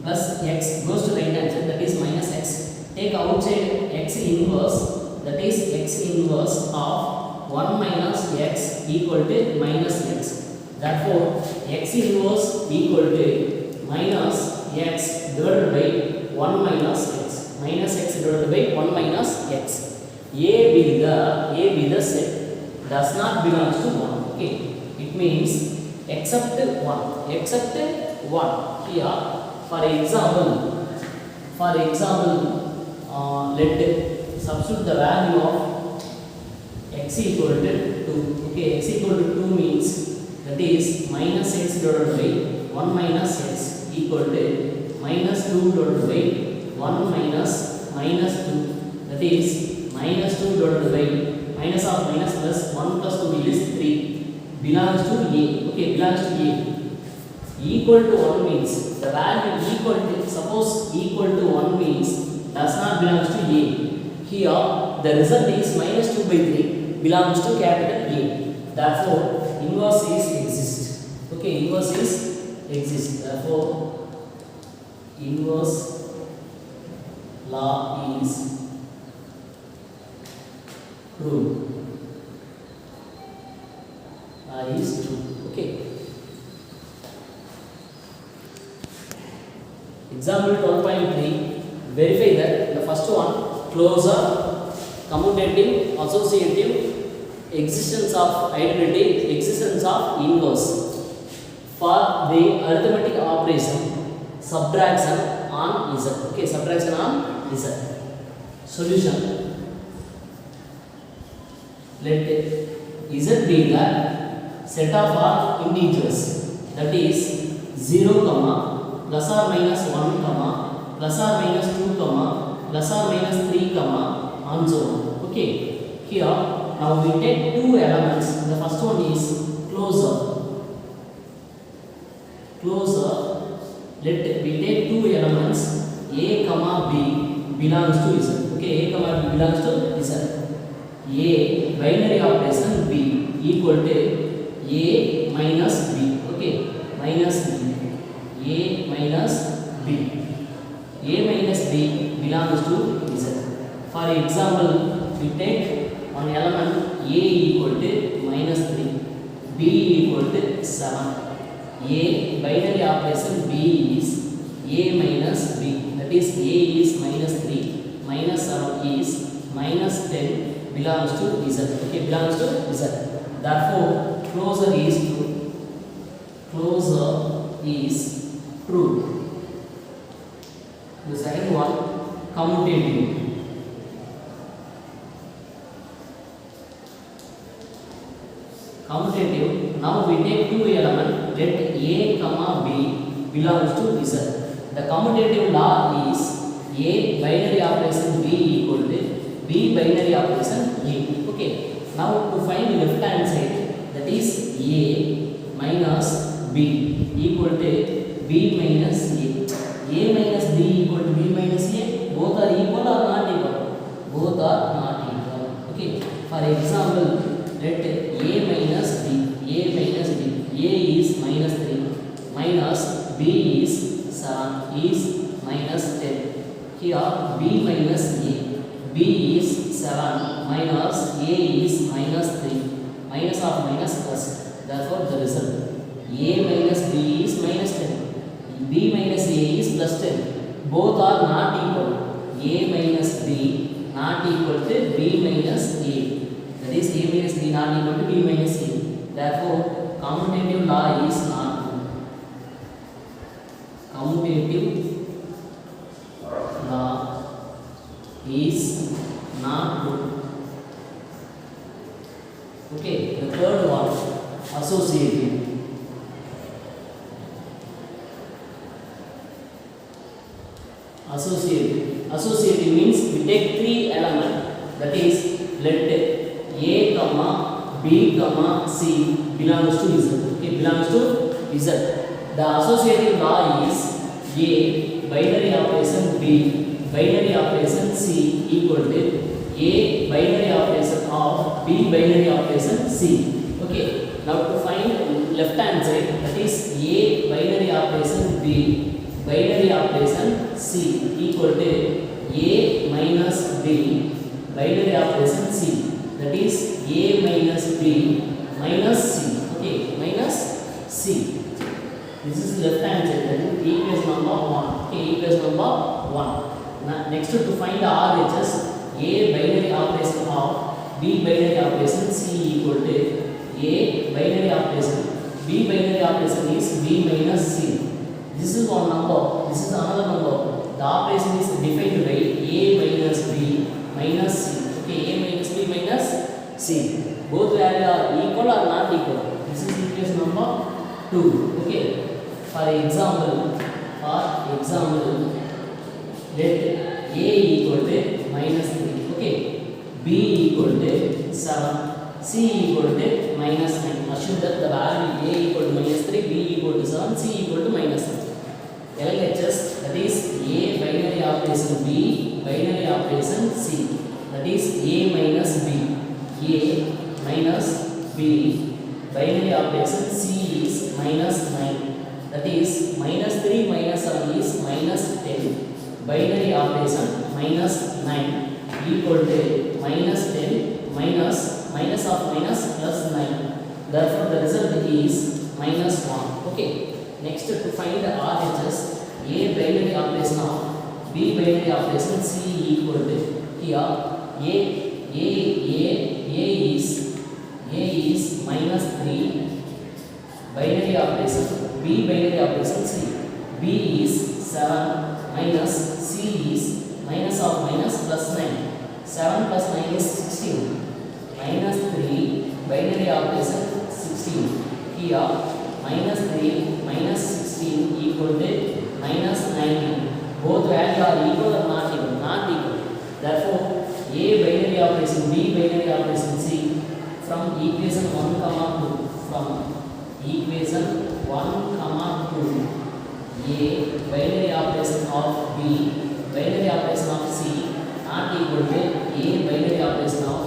Plus x goes to right hand side, that is minus x. Take outside x inverse, that is x inverse of 1 minus x equal to minus x. Therefore, x inverse equal to minus x divided by 1 minus x. Minus x divided by 1 minus x. A be the set does not belong to 1. Okay, it means except 1. Except 1. Here, for example, let substitute the value of x equal to 2. Okay, x equal to 2 means that is minus x divided by 1 minus x equal to minus 2 divided by 1 minus 2. That is minus 2 divided by minus of minus plus 1 plus 2 is 3. Belongs to A. Okay, belongs to A. Equal to 1 means the value equal to, suppose equal to 1 means does not belongs to A. Here the result is minus 2 by 3 belongs to capital A. Therefore, inverse is exist. Okay, inverse is exist. Therefore, inverse law is true. Law is true. Okay. Example 12.3. Verify that the first one, closure, commutative, associative, existence of identity, existence of inverse. For the arithmetic operation, subtraction on z. Okay, subtraction on z. Solution. Let z be the set of all integers, that is 0, plus or minus 1, plus or minus 2, plus or minus 3, and so on. Okay, here now we take two elements. The first one is closure. Let we take two elements a, b belongs to z. Okay, a, b belongs to z. A binary operation b equal to a minus b. Okay, minus b. A minus b. A minus b belongs to z. For example, we take one element a equal to minus 3, b equal to 7. A binary operation b is a minus b, that is a is minus 3, belongs to Z. Okay, belongs to Z. Therefore, closure is true. Closure is true. The second one, commutative. Commutative. Now we take two elements. Let A comma B belongs to Z. The commutative law is A binary operation B equal to B binary operation A. Okay. Now to find the left hand side, that is A minus B equal to B minus A. A minus B equal to B minus A. Both are equal or not equal? Both are not equal. Okay. For example, let A minus B. A minus B. A is minus 3 minus B is 7 is minus 10. Here B minus A. B is 7 minus A is minus 3. Minus of minus plus. Therefore, the result A minus B is minus 10. B minus A is plus 10. Both are not equal. A minus B not equal to B minus A. That is A minus B not equal to B minus A. Therefore, commutative law is not true. Commutative law is not true. Okay, the third one, associative. Associative means we take three elements, that is let A comma B comma C belongs to Z. Okay, belongs to Z. The associative law is A binary operation B binary operation C equal to A binary operation of B binary operation C. Okay, now to find left hand side, that is A binary operation B binary operation C equal to A minus B binary operation C. That is A minus B minus C. Okay, minus C. This is left hand side. That is equation number 1. Okay, equation number 1. Now, next to find the RHS, A binary operation of B binary operation C equal to A binary operation. B binary operation is B minus C. This is one number. This is another number. The operation is defined by A minus B minus C. Okay, A minus B minus C. Both values are equal or not equal. This is equation number 2. Okay. For example, let A equal to minus 3. Okay. B equal to 7. C equal to minus 9. Assume that the value A equal to minus 3, B equal to 7, C equal to minus 9. LHS, that is A binary operation B binary operation C. That is A minus B. A minus B binary operation C is minus 9. That is minus 3 minus 7 is minus 10. Binary operation minus 9 equal to minus 10 minus minus of minus plus 9. Therefore, the result is minus 1. Okay. Next, to find the RHS, A binary operation of B binary operation C equal to here A is minus 3 binary operation B binary operation C. B is 7 minus C is minus of minus plus 9. 7 plus 9 is 16. Minus 3 binary operation 16. Here minus 3 minus 16 equal to minus 19. Both values are equal or not equal? Not equal. Therefore, A binary operation B binary operation C from equation 1 comma 2. From equation 1 comma 2, A binary operation of B binary operation of C not equal to A binary operation of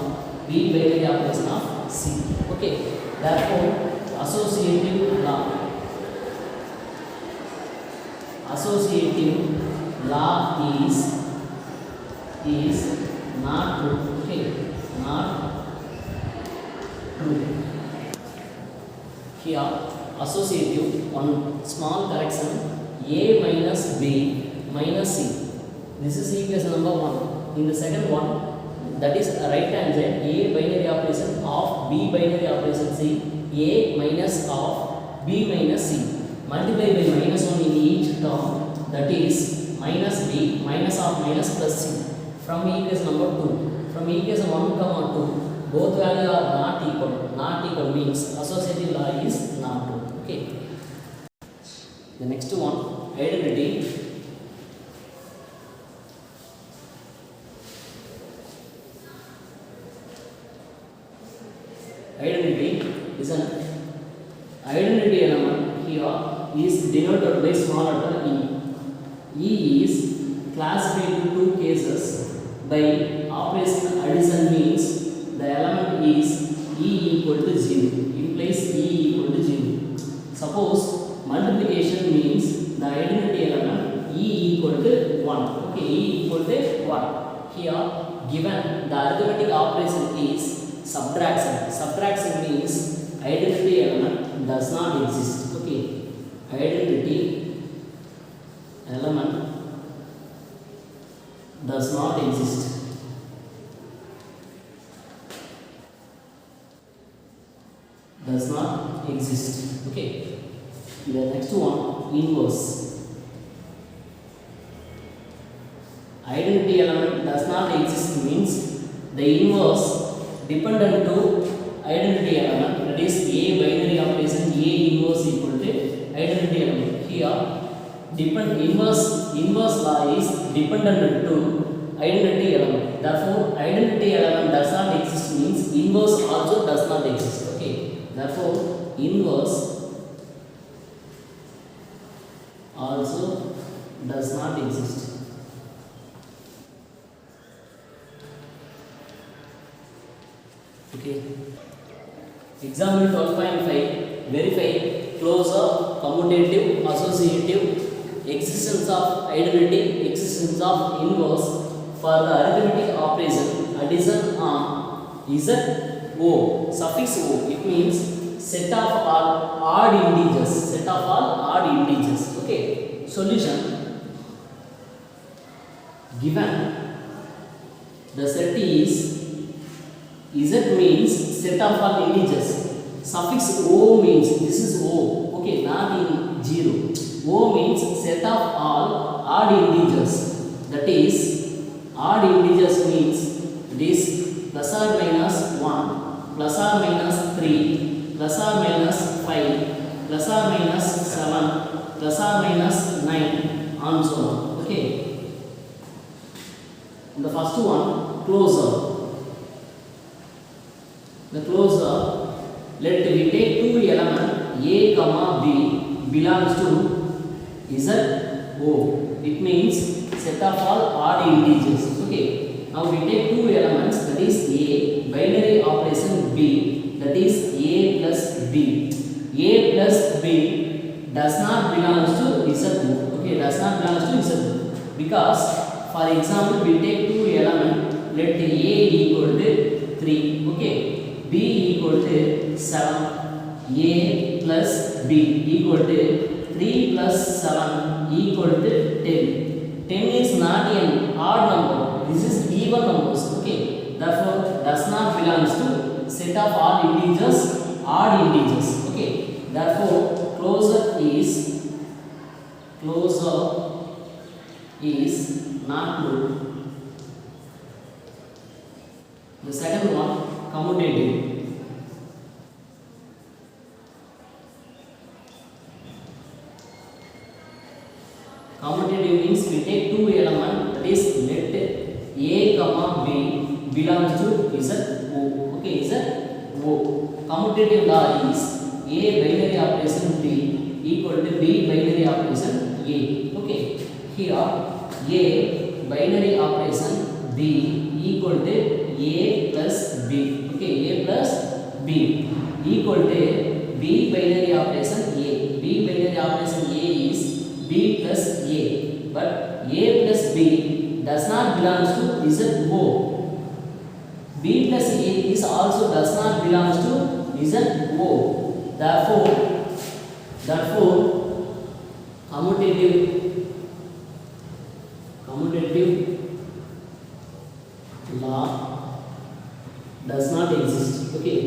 B binary operation of C. Okay. Therefore, associative law is not true. Okay, not true. Here, associative, one small correction, A minus B minus C. This is equation number 1. In the second one, that is right hand side A binary operation of B binary operation C, A minus of B minus C, multiply by minus 1 in each term, that is minus B minus of minus plus C. From equation number 2, from equation 1 comma 2, both values are not equal. Not equal means associative law is not true. Okay. The next one, identity. Identity is an identity element here is denoted by small letter e. E is classified into two cases by operation addition means the element is e equal to 0, implies e equal to 0. Suppose multiplication means the identity element e equal to 1. Okay, e equal to 1. Here given the arithmetic operation is subtraction. Subtraction means identity element does not exist. Okay, identity element does not exist. Does not exist. Okay. The next one, inverse. Identity element does not exist means the inverse dependent to identity element, that is A binary operation A inverse equal to identity element. Here inverse law is dependent to identity element. Therefore identity element does not exist means inverse also does not exist. Okay, therefore inverse also does not exist. Okay. Example 12.5, verify closer, commutative, associative, existence of identity, existence of inverse for the arithmetic operation addition on Z O, suffix O. It means set of all odd integers. Set of all odd integers. Okay. Solution. Given the set is Z means set of all integers. Suffix O means this is O. Okay, not in 0. O means set of all odd integers. That is odd integers means this plus or minus 1, plus or minus 3, plus or minus 5, plus or minus 7, plus or minus 9, and so on. Okay. The first one, closer. The closer, let we take two elements A comma B belongs to Z O. It means set of all odd integers. Okay. Now we take two elements, that is A binary operation B, that is A plus B. A plus B does not belong to Z O. Okay, does not belong to Z O because for example we take two elements, let A equal to 3. Okay. B equal to 7, A plus B equal to 3 plus 7 equal to 10. 10 is not an odd number, this is even numbers. Okay, therefore does not belongs to set of all integers, odd integers. Okay, therefore closer is not true. The second one, commutative. Commutative means we take two elements, that is let A comma B belongs to Z O. Okay, Z O. Commutative law is A binary operation B equal to B binary operation A. Okay, here A binary operation B equal to A plus B. Okay, A plus B equal to B binary operation A. B binary operation A is B plus A, but A plus B does not belong to Z O. B plus A is also does not belong to Z O. Therefore commutative law does not exist. Okay,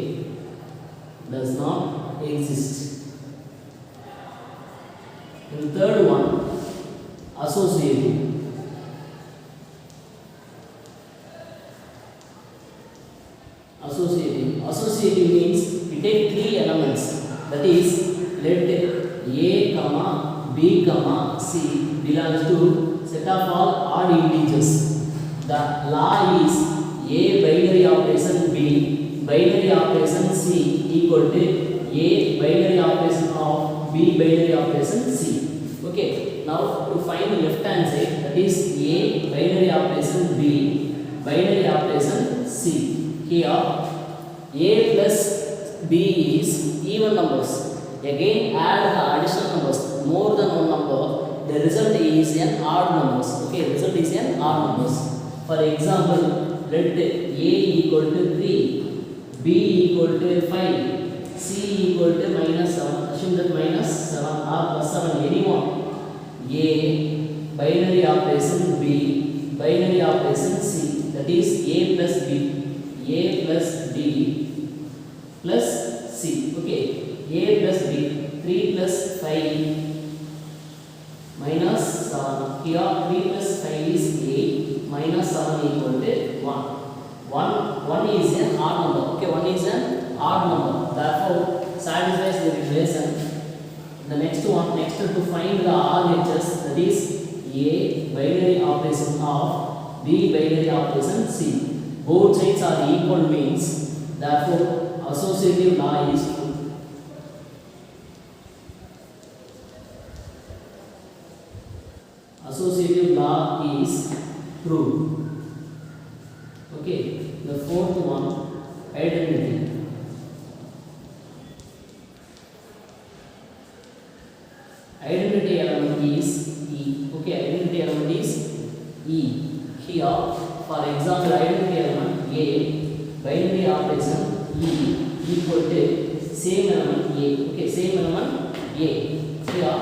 does not exist. And third one, associative. Associative means we take three elements, that is, let a comma b comma c belongs to set of all odd integers. The law is a binary operation b binary operation c equal to a binary operation of b binary operation c. Okay, now to find the left hand side, that is a binary operation b binary operation c. Here a plus b is even numbers. Again add the additional numbers more than one number. The result is an odd numbers. Okay, result is an odd numbers. For example, let a equal to 3, b equal to 5, c equal to -7. Assume that -7 or +7, anyone. A binary operation b binary operation c, that is a plus b plus c. Okay, a plus b, 3 plus 5 minus 7. Here 3 plus 5 is 8 minus 7 equal to 1. 1 is an odd number. Okay, 1 is an odd number. Therefore, satisfies the relation. The next one, to find the RHS, that is a binary operation of b binary operation c. Both sides are equal means, therefore associative law is true. Associative law is true. Okay, the fourth one, identity. Identity element is E. Okay, identity element is E. Here, for example, identity element A binary operation E equal to same element A. Okay, same element A. Here,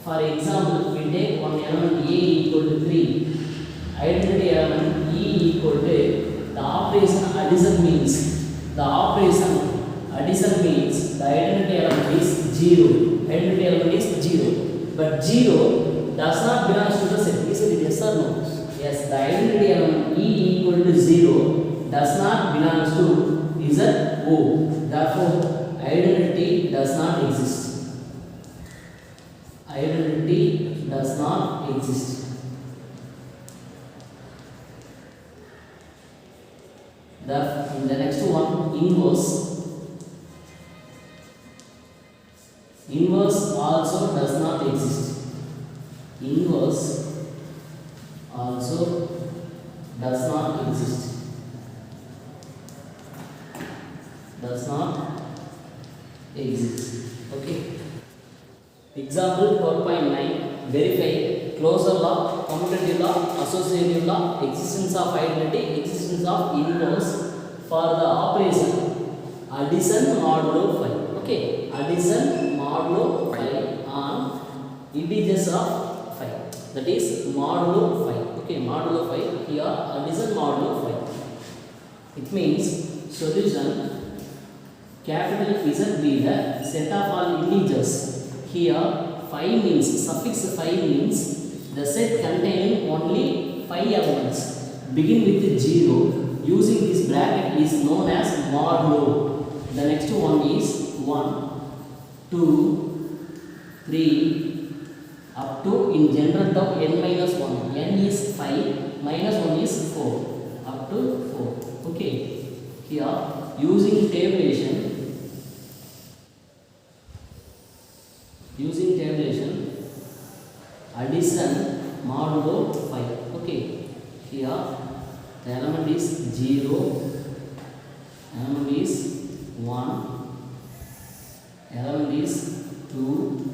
for example, we take one element A equal to 3. Identity element E equal to the operation addition means the identity element is 0. Identity element is 0. But 0 does not belong to the set. Is it yes or no? Yes, the identity element E equal to 0 does not belong to Z O. Therefore, identity does not exist. Identity does not exist. In the next one, inverse. Inverse also does not exist. Inverse also does not exist. Does not exist. Okay. Example 12.9. Verify closure law, commutative law, associative law, existence of identity, existence of inverse for the operation addition modulo 5. Okay, addition modulo 5 on integers of 5. That is modulo 5. Okay, modulo 5. Here addition modulo 5. It means solution capital Z be the set of all integers. Here 5 means, suffix 5 means the set containing only 5 elements. Begin with 0. Using this bracket is known as modulo. The next one is 1, 2, 3 up to, in general term, n minus 1. N is 5, minus 1 is 4, up to 4. Okay. Here using tabulation, addition modulo 5. Okay, here the element is 0, element is 1, element is 2,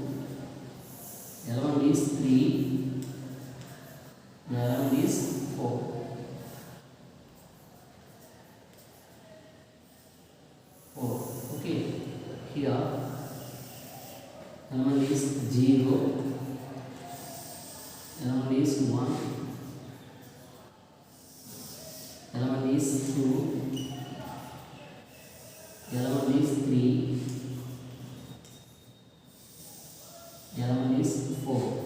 element is 3, element is 4. Okay, here element is 0, element is 1, element is 2, 3, element is 4.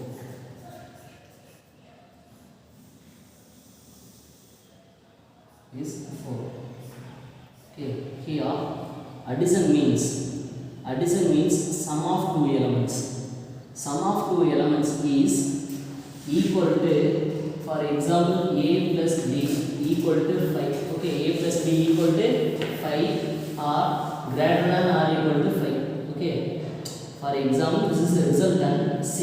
Is 4. Okay, here addition means sum of two elements. Sum of two elements is equal to, for example, a plus b equal to 5. Okay, a plus b equal to 5 or greater than or equal to 5. Okay, for example, this is the resultant c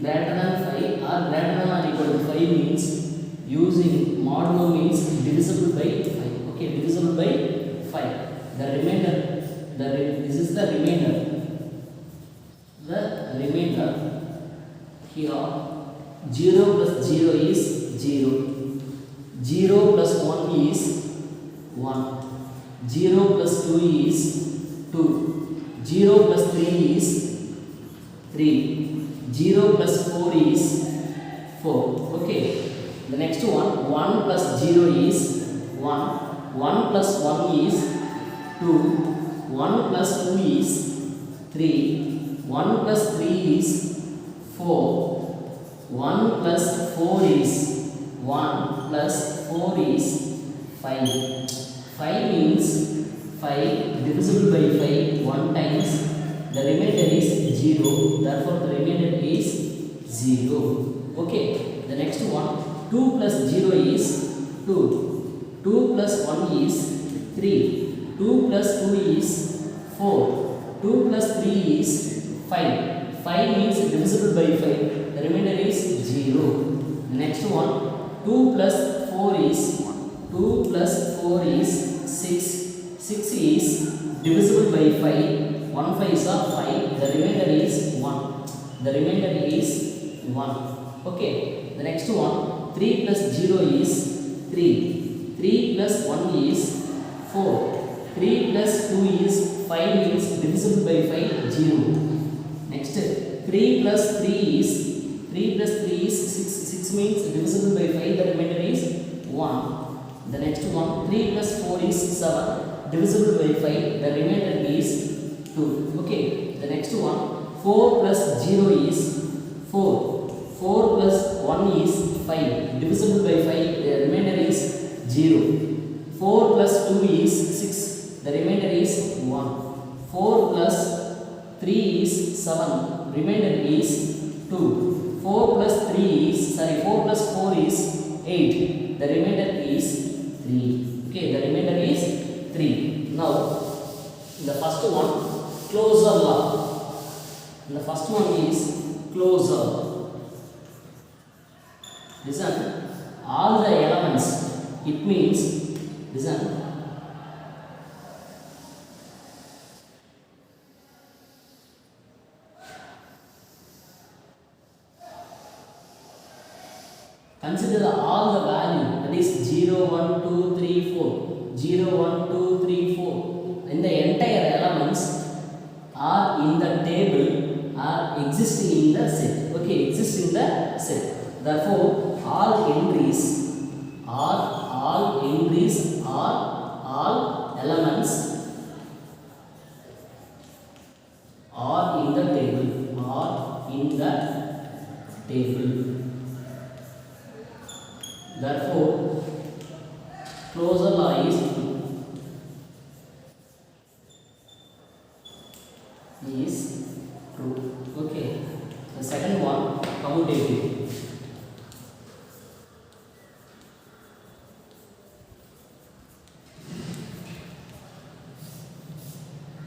greater than 5 or greater than or equal to 5 means using modulo means divisible by 5. Okay, divisible by 5. The remainder, this is the remainder. The remainder here 0 plus 0 is 0. 0 plus 1 is 1. 0 plus 2 is 2. 0 plus 3 is 3. 0 plus 4 is 4. Okay. The next one, 1 plus 0 is 1. 1 plus 1 is 2. 1 plus 2 is 3. 1 plus 3 is 4. 1 plus 4 is 1 plus 4 is 5. 5 means 5 divisible by 5 1 times. The remainder is 0. Therefore, the remainder is 0. Okay. The next one, 2 plus 0 is 2. 2 plus 1 is 3. 2 plus 2 is 4. 2 plus 3 is 5. 5 means divisible by 5. The remainder is 0. The next one, 2 plus 4 is 2 plus 4 is 6. 6 is divisible by 5. 1 5 is 5. The remainder is 1. The remainder is 1. Okay. The next one, 3 plus 0 is 3. 3 plus 1 is 4. 3 plus 2 is 5 means divisible by 5, 0. Next, 3 plus 3 is 6. 6 means divisible by 5, the remainder is 1. The next one, 3 plus 4 is 7. Divisible by 5, the remainder is 2. Okay. The next one, 4 plus 0 is 4. 4 plus 1 is 5. Divisible by 5, the remainder is 0. 4 plus 2 is 6. The remainder is 1. 4 plus 3 is 7. Remainder is 2. 4 plus 4 is 8. The remainder is 3. Okay, the remainder is 3. Now, the first one, closure law. The first one is closure. Listen, all the elements, it means, listen, consider all the value, that is 0, 1, 2, 3, 4. 0, 1, 2, 3, 4. And the entire elements are in the table, are existing in the set. Okay, exist in the set. Therefore, all entries are all elements are in the table. Therefore, closure law is true. Okay. The second one, commutative.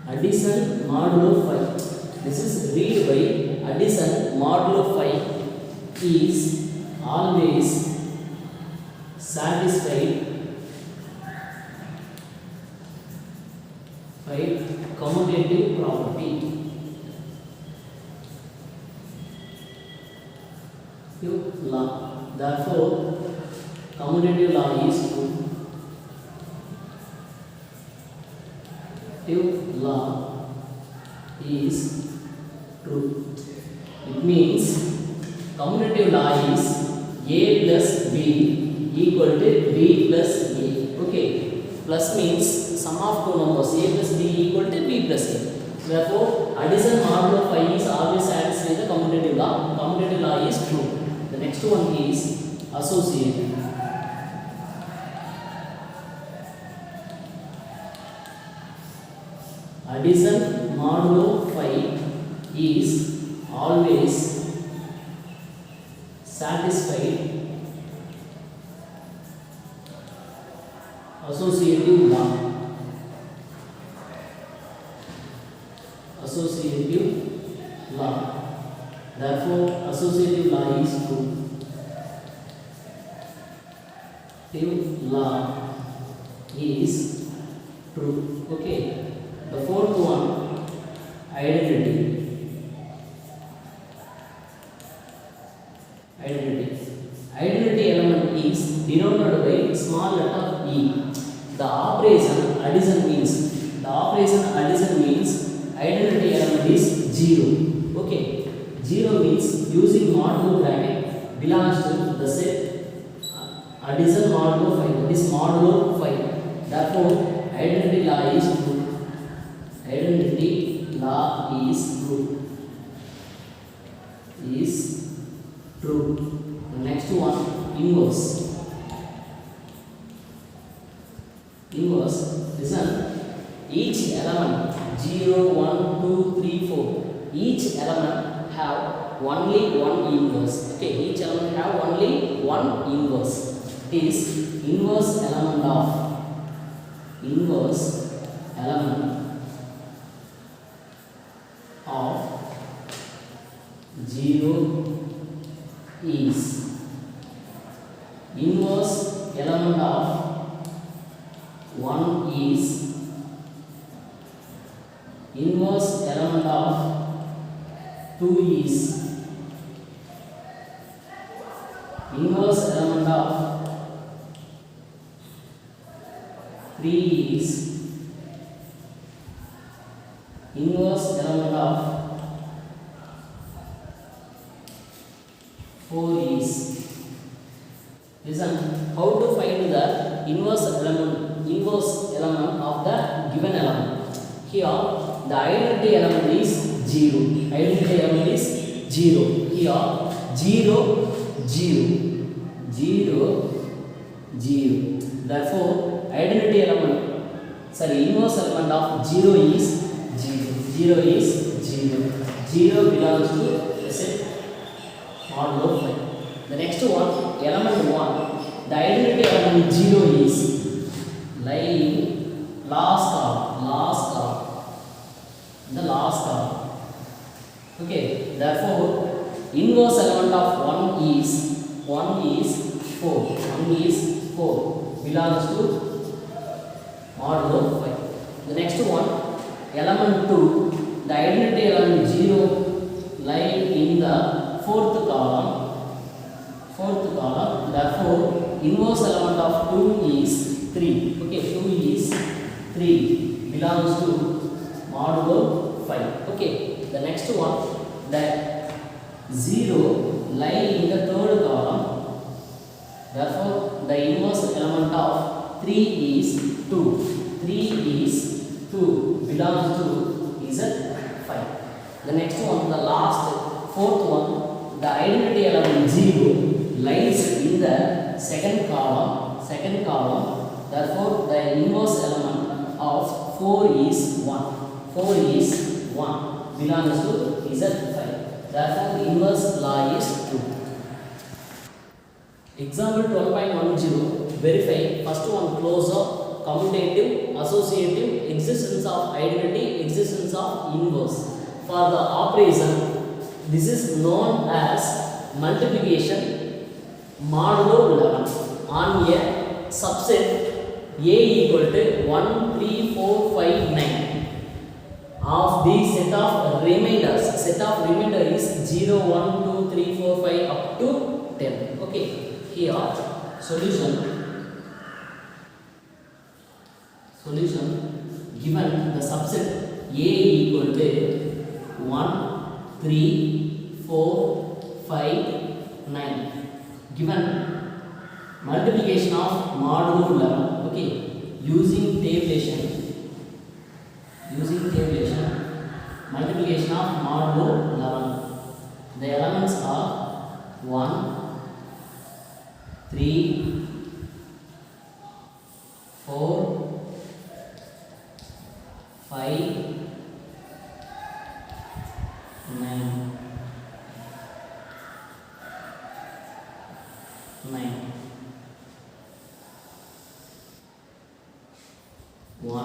Addition modulo 5. This is read by addition modulo 5 is always satisfied by commutative property. Law. Therefore, commutative law is true. Commutative law is true. It means commutative law is A plus B equal to B plus A. Okay. Plus means sum of two numbers a plus b equal to b plus a. Therefore, addition modulo 5 is always satisfy the commutative law. Commutative law is true. The next one is associative. Addition modulo 5 is always satisfied associative law. Associative law. Therefore, associative law is true. Associative law is true. Okay. The fourth one, identity. Identity element is denoted by small letter e. The operation addition means identity element is 0. Okay, 0 means using modulo bracket belongs to the set addition modulo 5. That is modulo 5. Therefore, identity law is true. Identity law is true. Is true. The next one, inverse. Inverse, listen. Each element 0, 1, 2, 3, 4. Each element have only one inverse. Okay, each element have only one inverse. It is inverse element of 0 is inverse element of 1 is inverse element of 2 is inverse element of 3 is inverse element of 4 is. Listen, how to find the inverse element of the given element. Here the identity element is 0. Identity element is 0. Here 0, 0, 0, 0. Therefore, identity element, inverse element of 0 is 0. 0 is 0. 0 belongs to the set modulo 5. The next one, element 1. The identity element 0 is lying last column. The last column. Okay. Therefore, inverse element of 1 is 4. 1 is 4 belongs to modulo 5. The next one, element 2. The identity element 0 lying in the fourth column. Therefore, inverse element of 2 is 3. Okay, 2 is 3 belongs to modulo 5. Okay, the next one, that 0 lying in the third column. Therefore, the inverse element of 3 is 2. 3 is 2 belongs to Z5. The next one, the last fourth one, the identity element 0 lies in the second column. Therefore, the inverse element of 4 is 1. 4 is 1 belongs to Z5. Therefore, the inverse law is true. Example 12.10, verify first one, closure, commutative, associative, existence of identity, existence of inverse. For the operation, this is known as multiplication modulo 11 on a subset A equal to 1, 3, 4, 5, 9 of the set of remainders. Set of remainder is 0, 1, 2, 3, 4, 5 up to 10. Okay, here solution given the subset A equal to 1, 3, 4, 5, 9. Given multiplication of modulo 11. Okay, using tabulation, multiplication of modulo 11. The elements are 1, 3, 4, 5, 9. 1,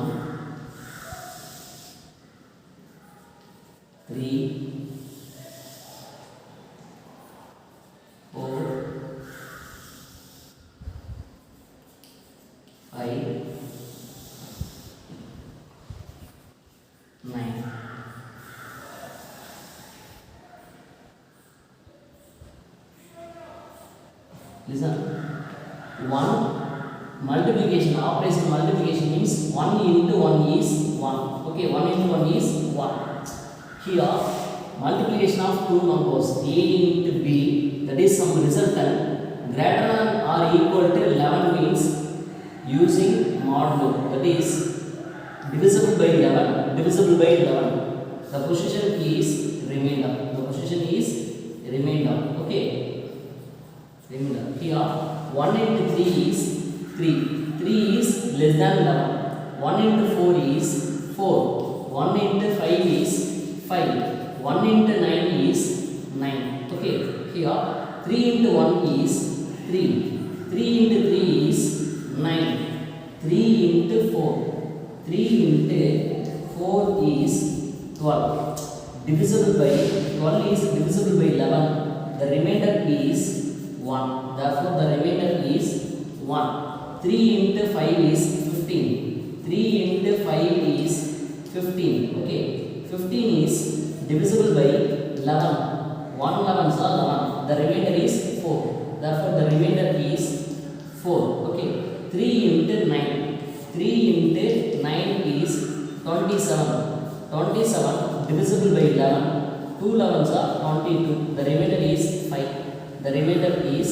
3, 4, 5, 9. Listen. 1 multiplication, operation multiplication means 1 into 1 is 1. Okay, 1 into 1 is 1. Here, multiplication of two numbers A into B, that is some resultant greater than or equal to 11 means using modulo, that is divisible by 11, divisible by 11. The position is remainder. The position is remainder. Okay. Remainder. Here 1 into 3 is 3. 3 is less than 11. 1 into 4 is 4. 1 into 5 is 5. 1 into 9 is 9. Okay. Here 3 into 1 is 3. 3 into 3 is 9. 3 into 4. 3 into 4 is 12. Divisible by 12 is divisible by 11. The remainder is 1. Therefore, the remainder is 1. 3 into 5 is 15. 3 into 5 is 15. Okay. 15 is divisible by 11. 1 11s are 11. The remainder is 4. Therefore, the remainder is 4. Okay. 3 into 9. 3 into 9 is 27. 27 divisible by 11. 2 11s are 22. The remainder is 5. The remainder is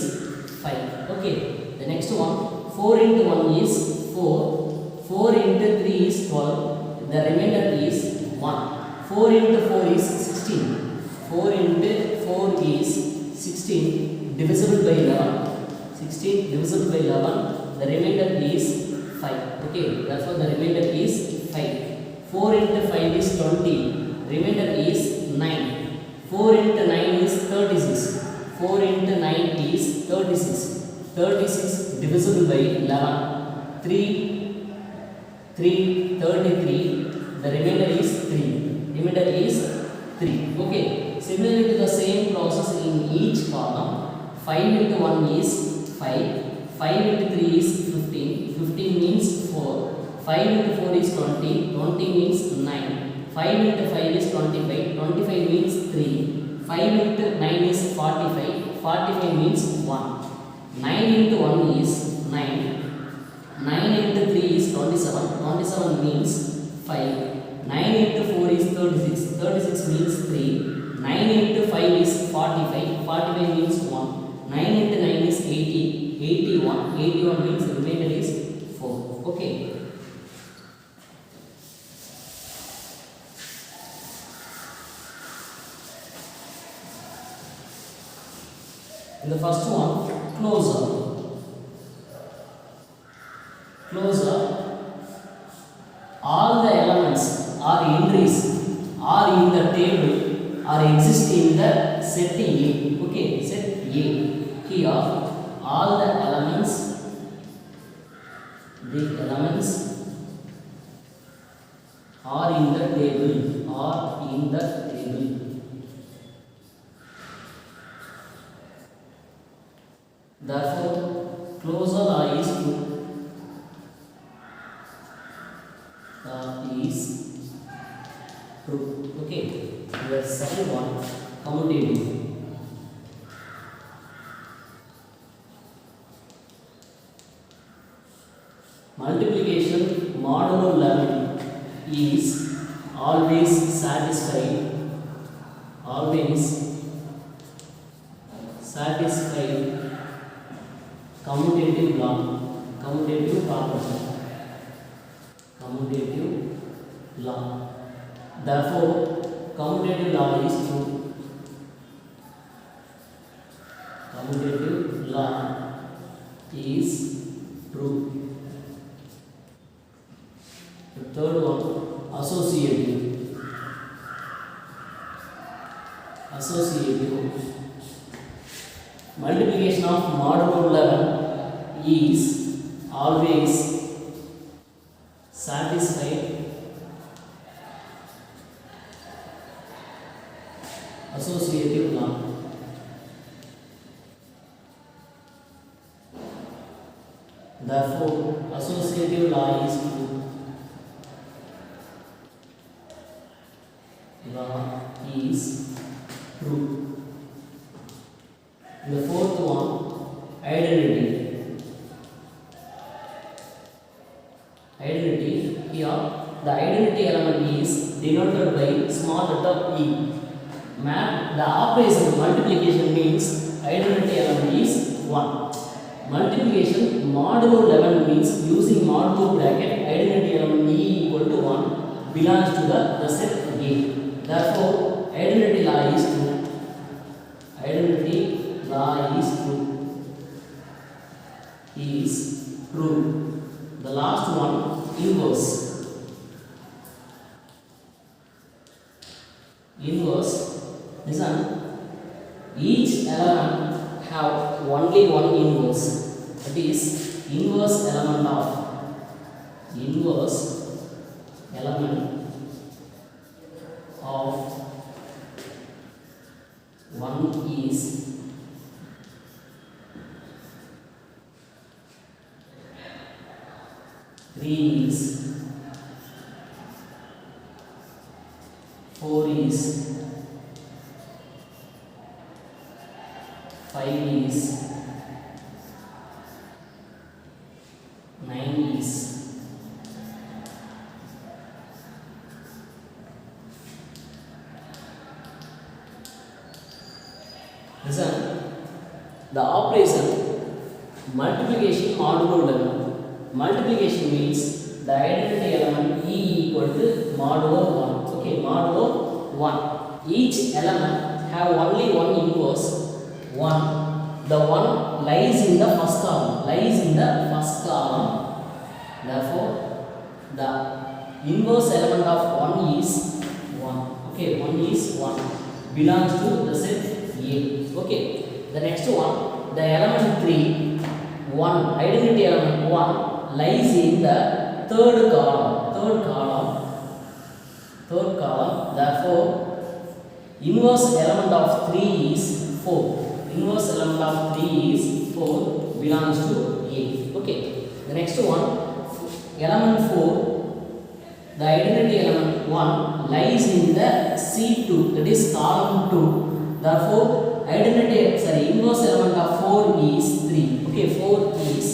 5. Okay. The next one, 4 into 1 is 4. 4 into 3 is 12. The remainder is 1. 4 into 4 is 16. 4 into 4 is 16 divisible by 11. 16 divisible by 11. The remainder is 5. Okay. Therefore, the remainder is 5. 4 into 5 is 20. Remainder is 9. 4 into 9 is 36. 4 into 9 is 36. 36 divisible by 11. 3, 33. The remainder is 3. Remainder is 3. Okay. Similarly to the same process in each column. 5 into 1 is 5. 5 into 3 is 15. 15 means 4. 5 into 4 is 20. 20 means 9. 5 into 5 is 25. 25 means 3. 5 into 9 is 45. 45 means 1. 9 into 1 is 9. 9 into 3 is 27. 27 means 5. 9 into 4 is 36. 36 means 3. 9 into 5 is 45. 45 means 1. 9 into 9 is 80. 81. 81 means the remainder is 4. Okay. In the first one, closure. Closure. All the elements or entries are in the table or exist in the set A. Okay, set A. Here, all the elements are in the table. Therefore, closure law is true. Okay. The second one, commutative. Multiplication modulo 11 is always satisfied. Commutative law, commutative property. commutative law. Therefore, commutative law is true. Commutative law is true. The third one, associative. Associative. Multiplication of modulo 11 is always satisfied. Associative law. Therefore, associative law is true. Law is true. The fourth one, identity. Identity. Here, the identity element is denoted by small letter e. Map the operation multiplication means identity element is 1. Multiplication modulo 11 means using modulo bracket identity element e equal to 1 belongs to the set A. Therefore, identity law is true. Identity law is true. Is true. The last one, inverse. Inverse. Listen. Each element have only one inverse. That is inverse element of one is 3 is 4 is 5 is 9 is 'Listen, the operation multiplication modulo 11. Multiplication means the identity element e equal to modulo 1. Okay, modulo 1. Each element have only one inverse 1. The one lies in the first column. Therefore, the inverse element of 1 is 1. Okay, 1 is 1. Belongs to the set A. Okay, the next one, the element 3, 1, identity element 1 lies in the third column. Therefore, inverse element of 3 is 4. Inverse element of 3 is 4, belongs to A. Okay, the next one, element 4, the identity element 1 lies in the C2, that is column 2. Therefore, inverse element of 4 is 3. Okay, 4 is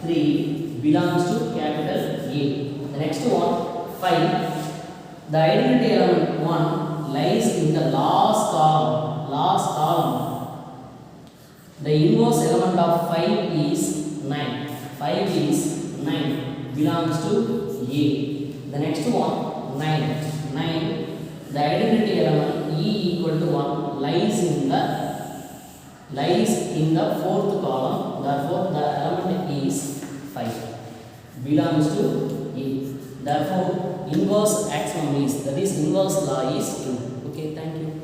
3, belongs to capital A. The next one, 5. The identity element 1 lies in the last column. The inverse element of 5 is 9. 5 is 9, belongs to A. The next one, 9. The identity element E equal to 1 lies in the fourth column. Therefore, the element is 5, belongs to A. Therefore, inverse axiom is, that is inverse law is true. Okay, thank you.